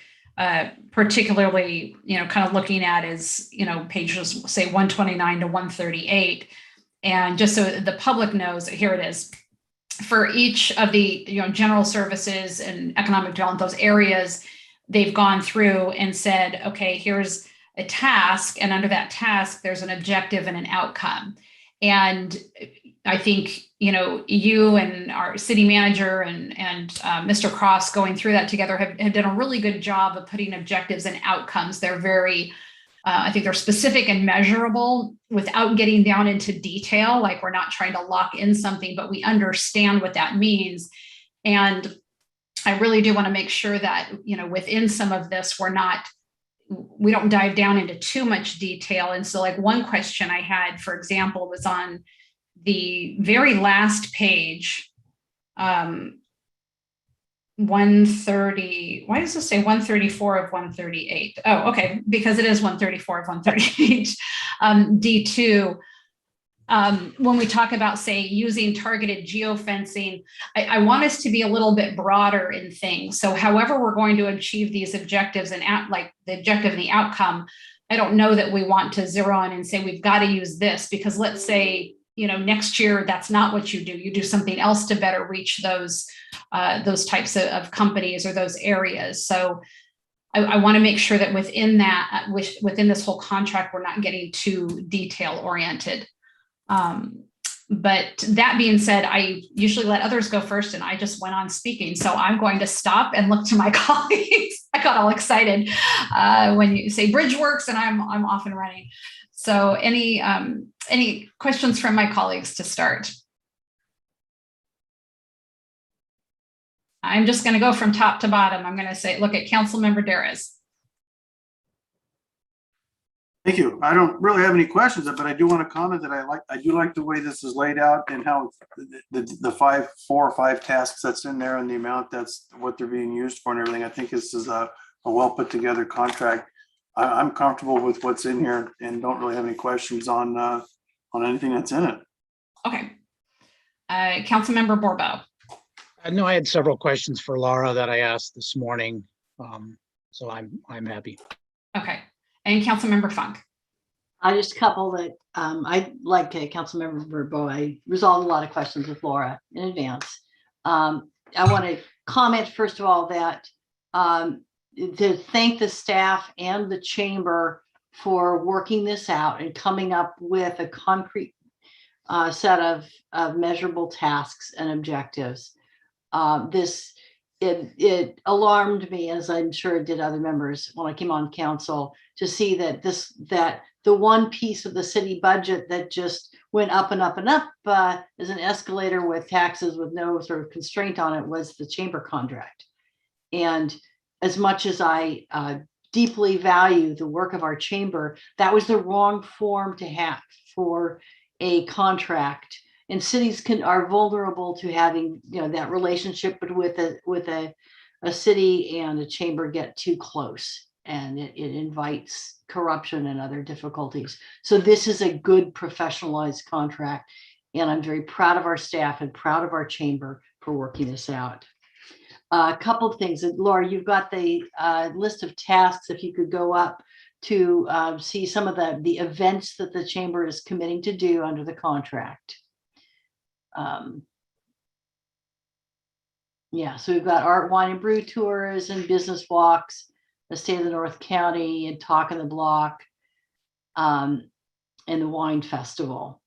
particularly, kind of looking at is, pages say 129 to 138. And just so the public knows, here it is. For each of the, general services and economic development, those areas, they've gone through and said, okay, here's a task, and under that task, there's an objective and an outcome. And I think, you and our city manager and Mr. Cross going through that together have done a really good job of putting objectives and outcomes. They're very, I think they're specific and measurable without getting down into detail. Like, we're not trying to lock in something, but we understand what that means. And I really do want to make sure that, within some of this, we don't dive down into too much detail. And so, like, one question I had, for example, was on the very last page, 130, why does this say 134 of 138? Oh, okay, because it is 134 of 138. D2, when we talk about, say, using targeted geofencing, I want us to be a little bit broader in things. So however we're going to achieve these objectives and like the objective and the outcome, I don't know that we want to zero in and say we've got to use this, because let's say, next year, that's not what you do. You do something else to better reach those types of companies or those areas. So I want to make sure that within this whole contract, we're not getting too detail oriented. But that being said, I usually let others go first, and I just went on speaking. So I'm going to stop and look to my colleagues. I got all excited when you say bridge works, and I'm off and running. So any questions from my colleagues to start? I'm just going to go from top to bottom. I'm going to say, look at Councilmember Darris. Thank you. I don't really have any questions, but I do want to comment that I do like the way this is laid out and how the 4 or 5 tasks that's in there and the amount that's what they're being used for and everything. I think this is a well put together contract. I'm comfortable with what's in here and don't really have any questions on anything that's in it. Okay. Councilmember Borbo. No, I had several questions for Laura that I asked this morning. So I'm happy. Okay. And Councilmember Funk. Just a couple that I like Councilmember Borbo. I resolved a lot of questions with Laura in advance. I want to comment, first of all, that to thank the staff and the chamber for working this out and coming up with a concrete set of measurable tasks and objectives. It alarmed me, as I'm sure it did other members when I came on council, to see that the one piece of the city budget that just went up and up and up as an escalator with taxes with no sort of constraint on it was the chamber contract. And as much as I deeply value the work of our chamber, that was the wrong form to have for a contract. And cities are vulnerable to having, that relationship with a city and a chamber get too close, and it invites corruption and other difficulties. So this is a good professionalized contract, and I'm very proud of our staff and proud of our chamber for working this out. A couple of things. Laura, you've got the list of tasks. If you could go up to see some of the events that the chamber is committing to do under the contract. Yeah, so we've got art, wine, and brew tours and business walks, the State of the North County and Talk in the Block, and the Wine Festival.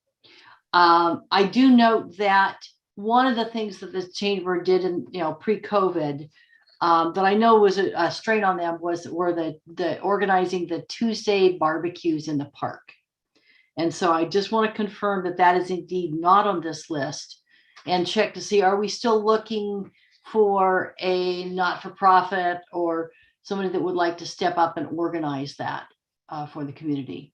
I do note that one of the things that the chamber did in, pre-COVID, that I know was a strain on them were the organizing the Tuesday barbecues in the park. And so I just want to confirm that that is indeed not on this list, and check to see, are we still looking for a not-for-profit or somebody that would like to step up and organize that for the community?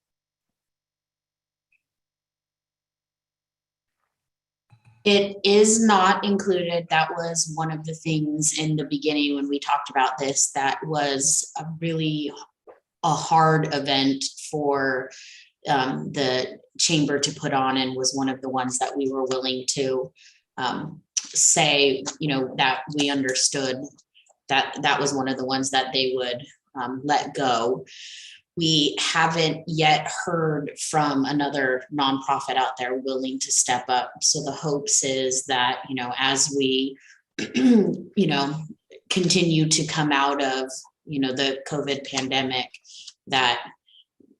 It is not included. That was one of the things in the beginning when we talked about this, that was a hard event for the chamber to put on, and was one of the ones that we were willing to say, that we understood that was one of the ones that they would let go. We haven't yet heard from another nonprofit out there willing to step up. So the hopes is that, as we, continue to come out of, the COVID pandemic, that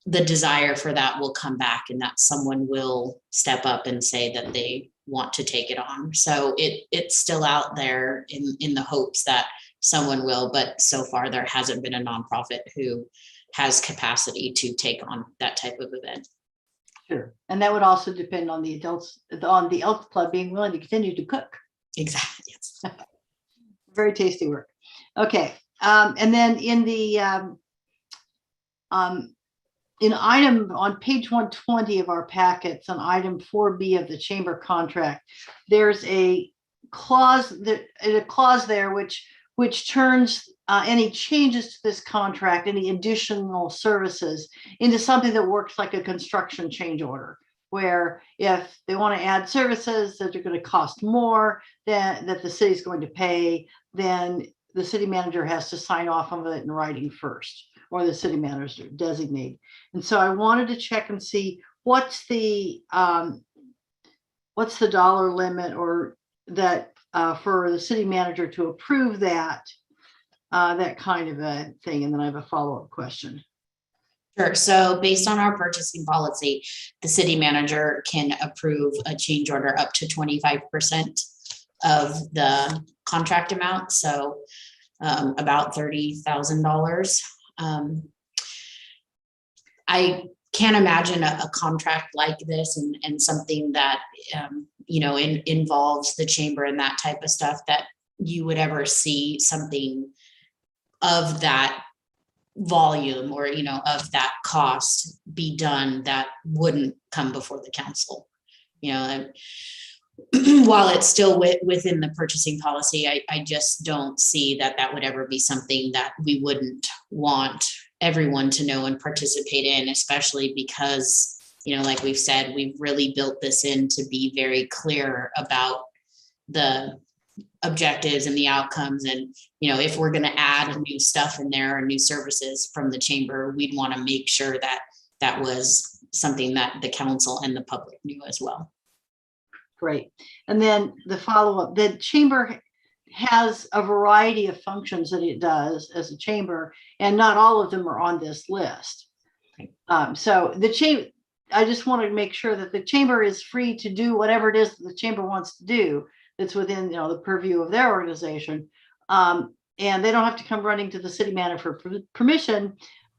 the desire for that will come back, and that someone will step up and say that they want to take it on. So it's still out there in the hopes that someone will, but so far there hasn't been a nonprofit who has capacity to take on that type of event. Sure. And that would also depend on the adults, on the Elks Club being willing to continue to cook. Exactly. Yes. Very tasty work. Okay. And then in the in item on page 120 of our packets, on item 4B of the chamber contract, there's a clause there which turns any changes to this contract, any additional services, into something that works like a construction change order, where if they want to add services that are going to cost more than that the city's going to pay, then the city manager has to sign off on it in writing first, or the city manager designate. And so I wanted to check and see what's the dollar limit, or that for the city manager to approve that kind of a thing. And then I have a follow-up question. Sure. So based on our purchasing policy, the city manager can approve a change order up to 25% of the contract amount. So about $30,000. I can't imagine a contract like this and something that, involves the chamber and that type of stuff, that you would ever see something of that volume, or, of that cost be done that wouldn't come before the council. While it's still within the purchasing policy, I just don't see that would ever be something that we wouldn't want everyone to know and participate in, especially because, like we've said, we've really built this in to be very clear about the objectives and the outcomes. And, if we're going to add new stuff in there or new services from the chamber, we'd want to make sure that that was something that the council and the public knew as well. Great. And then the follow-up, the chamber has a variety of functions that it does as a chamber, and not all of them are on this list. So the chamber, I just want to make sure that the chamber is free to do whatever it is that the chamber wants to do that's within the purview of their organization. And they don't have to come running to the city manager for permission,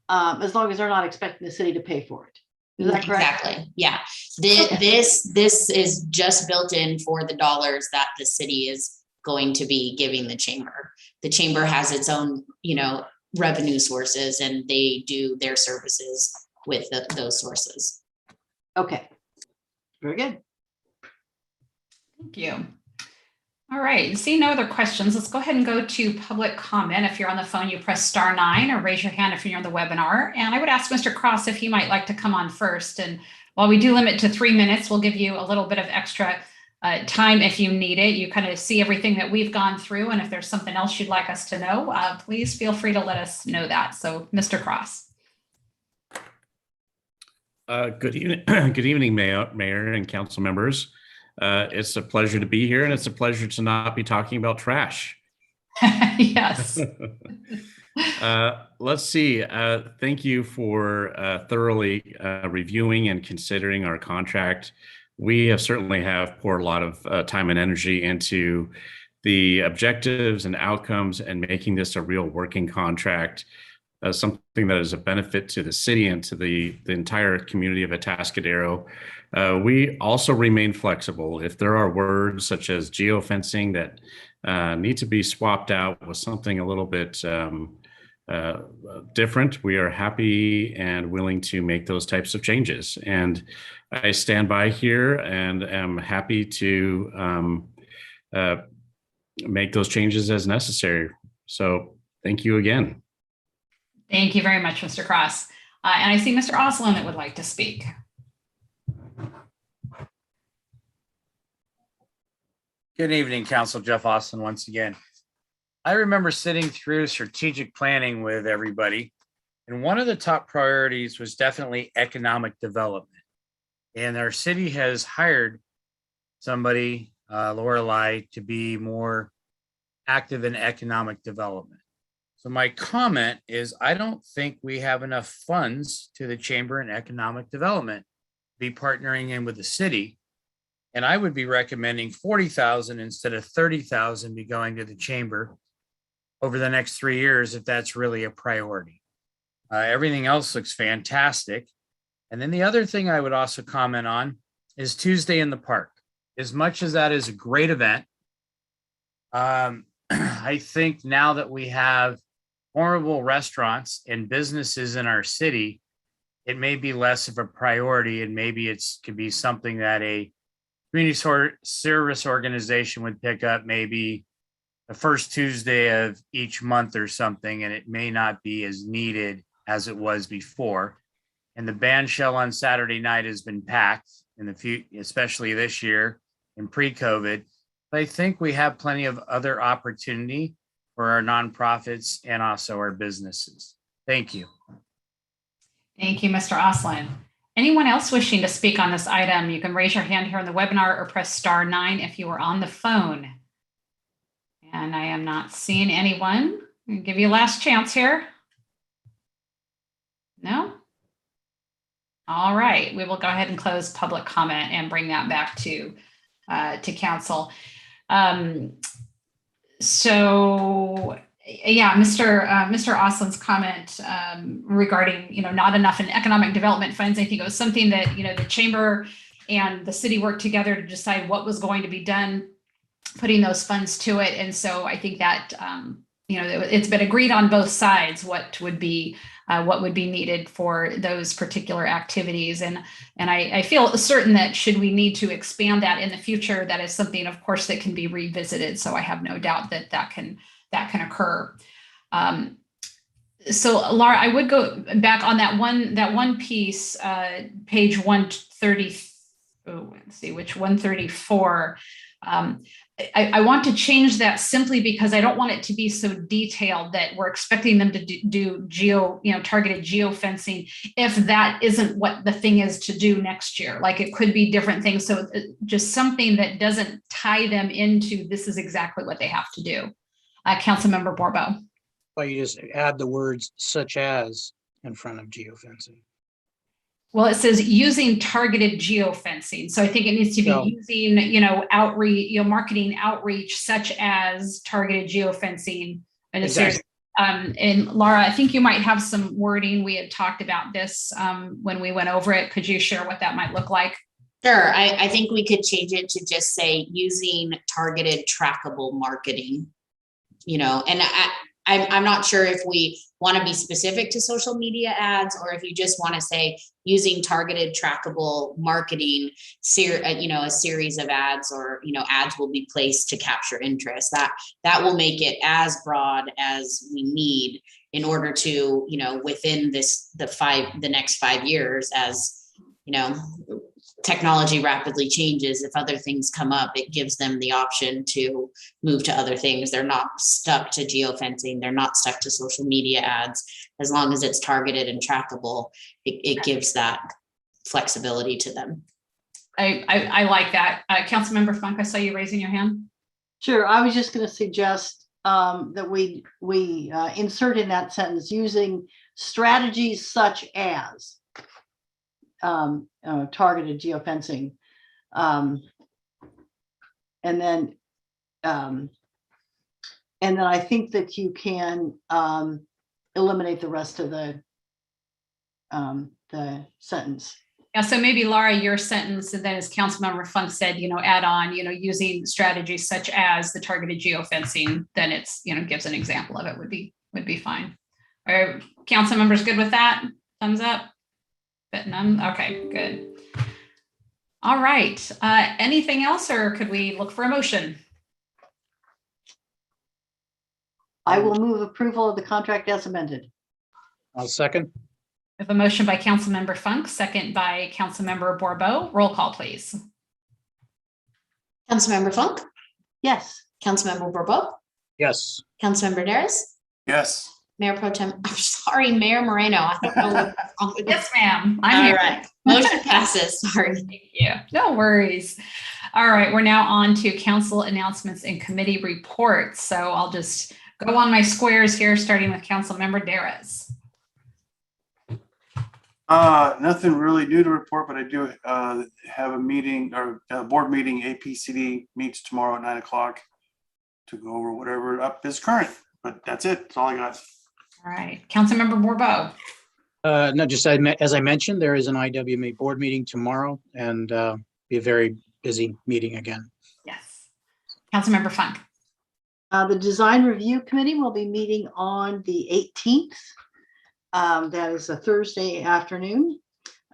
as long as they're not expecting the city to pay for it. Is that correct? Exactly. Yeah. This is just built in for the dollars that the city is going to be giving the chamber. The chamber has its own, revenue sources, and they do their services with those sources. Okay. Very good. Thank you. All right, seeing no other questions, let's go ahead and go to public comment. If you're on the phone, you press *9, or raise your hand if you're on the webinar. And I would ask Mr. Cross if he might like to come on first. And while we do limit to 3 minutes, we'll give you a little bit of extra time if you need it. You kind of see everything that we've gone through. And if there's something else you'd like us to know, please feel free to let us know that. So Mr. Cross. Good evening, good evening, Mayor and council members. It's a pleasure to be here, and it's a pleasure to not be talking about trash. Yes. Let's see. Thank you for thoroughly reviewing and considering our contract. We have certainly poured a lot of time and energy into the objectives and outcomes and making this a real working contract, something that is a benefit to the city and to the entire community of Atascadero. We also remain flexible. If there are words such as geofencing that need to be swapped out with something a little bit different, we are happy and willing to make those types of changes. And I stand by here and am happy to make those changes as necessary. So thank you again. Thank you very much, Mr. Cross. And I see Mr. Oslin that would like to speak. Good evening, Council. Jeff Austin once again. I remember sitting through strategic planning with everybody, and one of the top priorities was definitely economic development. And our city has hired somebody, Lorelei, to be more active in economic development. So my comment is, I don't think we have enough funds to the Chamber and Economic Development to be partnering in with the city. And I would be recommending 40,000 instead of 30,000 be going to the Chamber over the next 3 years, if that's really a priority. Everything else looks fantastic. And then the other thing I would also comment on is Tuesday in the Park. As much as that is a great event, I think now that we have horrible restaurants and businesses in our city, it may be less of a priority, and maybe could be something that a community service organization would pick up maybe the first Tuesday of each month or something, and it may not be as needed as it was before. And the band shell on Saturday night has been packed in the future, especially this year and pre-COVID. But I think we have plenty of other opportunity for our nonprofits and also our businesses. Thank you. Thank you, Mr. Oslin. Anyone else wishing to speak on this item, you can raise your hand here on the webinar or press *9 if you are on the phone. And I am not seeing anyone. I'll give you a last chance here. No? All right, we will go ahead and close public comment and bring that back to council. So yeah, Mr. Oslin's comment regarding, not enough in economic development funds. I think it was something that, the chamber and the city worked together to decide what was going to be done, putting those funds to it. And so I think that, it's been agreed on both sides what would be needed for those particular activities. And I feel certain that should we need to expand that in the future, that is something, of course, that can be revisited. So I have no doubt that can occur. So Laura, I would go back on that one piece, page 130. Oh, let's see, which 134. I want to change that simply because I don't want it to be so detailed that we're expecting them to do targeted geofencing if that isn't what the thing is to do next year. Like, it could be different things. So just something that doesn't tie them into this is exactly what they have to do. Councilmember Borbo. Well, you just add the words "such as" in front of geofencing. Well, it says using targeted geofencing. So I think it needs to be using, outreach, marketing outreach, such as targeted geofencing. And exactly. And Laura, I think you might have some wording. We had talked about this when we went over it. Could you share what that might look like? Sure. I think we could change it to just say using targeted trackable marketing, and I'm not sure if we want to be specific to social media ads, or if you just want to say using targeted trackable marketing, a series of ads, or, ads will be placed to capture interest. That will make it as broad as we need in order to, within the next 5 years, as, technology rapidly changes. If other things come up, it gives them the option to move to other things. They're not stuck to geofencing. They're not stuck to social media ads. As long as it's targeted and trackable, it gives that flexibility to them. I like that. Councilmember Funk, I saw you raising your hand. Sure. I was just going to suggest that we insert in that sentence using strategies such as targeted geofencing. And then I think that you can eliminate the rest of the sentence. Yeah, so maybe Laura, your sentence, and then as Councilmember Funk said, add on, using strategies such as the targeted geofencing, then it's, gives an example of it would be fine. Are council members good with that? Thumbs up? But none? Okay, good. All right. Anything else, or could we look for a motion? I will move approval of the contract as amended. I'll second. We have a motion by Councilmember Funk, second by Councilmember Bourbeau. Roll call, please. Councilmember Funk, Yes. Councilmember Bourbeau, Yes. Councilmember Daris, Yes. Mayor Pro Tem, I'm sorry, Mayor Moreno. I don't know what's wrong with this. Yes, ma'am. I'm All here. right, motion passes, sorry. Thank you. No worries. All right, we're now on to council announcements and committee reports. So I'll just go on my squares here, starting with Councilmember Daris. Nothing really new to report, but I do have a meeting or a board meeting. APCD meets tomorrow at 9 o'clock to go over whatever up is current, but that's it. That's all I got. All right, Councilmember Bourbeau. No, just as I mentioned, there is an IWMA board meeting tomorrow, and be a very busy meeting again. Yes. Councilmember Funk. The design review committee will be meeting on the 18th. That is a Thursday afternoon.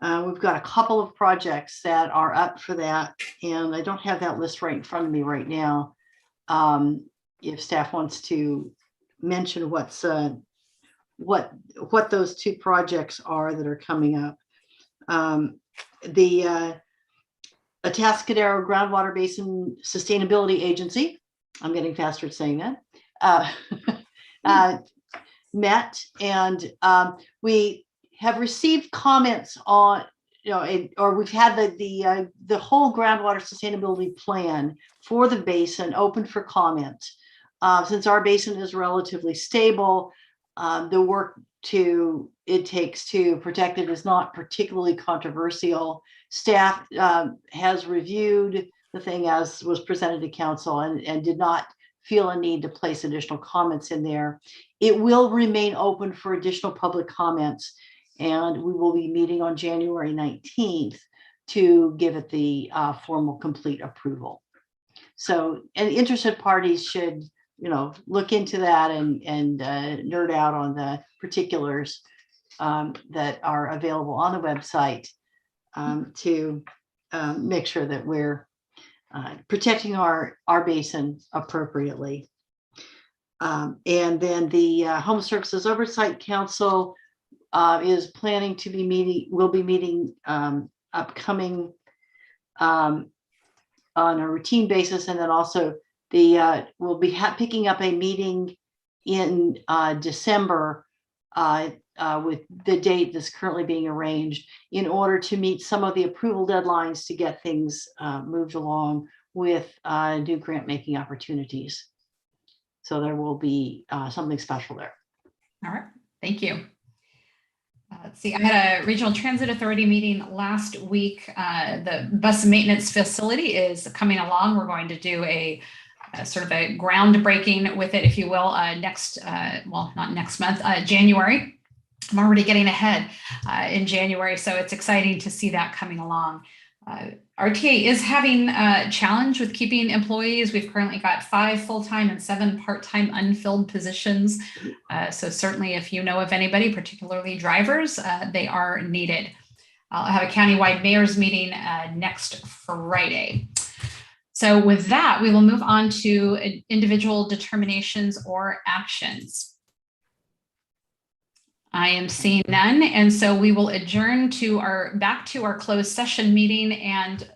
We've got a couple of projects that are up for that, and I don't have that list right in front of me right now. If staff wants to mention what those two projects are that are coming up. The Atascadero Groundwater Basin Sustainability Agency, I'm getting faster at saying that, met, and we have received comments on, or we've had the whole groundwater sustainability plan for the basin open for comment. Since our basin is relatively stable, the work it takes to protect it is not particularly controversial. Staff has reviewed the thing as was presented to council and did not feel a need to place additional comments in there. It will remain open for additional public comments, and we will be meeting on January 19th to give it the formal complete approval. So, and interested parties should, look into that and nerd out on the particulars that are available on the website to make sure that we're protecting our basin appropriately. And then the Home Services Oversight Council is planning to be meeting, will be meeting upcoming on a routine basis, and then also we'll be picking up a meeting in December with the date that's currently being arranged in order to meet some of the approval deadlines to get things moved along with new grant making opportunities. So there will be something special there. All right, thank you. Let's see, I had a Regional Transit Authority meeting last week. The bus maintenance facility is coming along. We're going to do a sort of a groundbreaking with it, if you will, next, well, not next month, January. I'm already getting ahead in January, so it's exciting to see that coming along. RTA is having a challenge with keeping employees. We've currently got 5 full-time and 7 part-time unfilled positions. So certainly if you know of anybody, particularly drivers, they are needed. I'll have a countywide mayor's meeting next Friday. So with that, we will move on to individual determinations or actions. I am seeing none, and so we will adjourn to back to our closed session meeting. And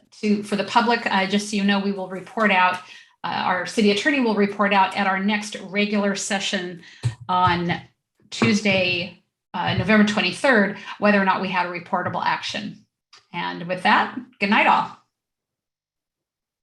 for the public, just so you know, we will report out. Our city attorney will report out at our next regular session on Tuesday, November 23rd, whether or not we had a reportable action. And with that, good night all.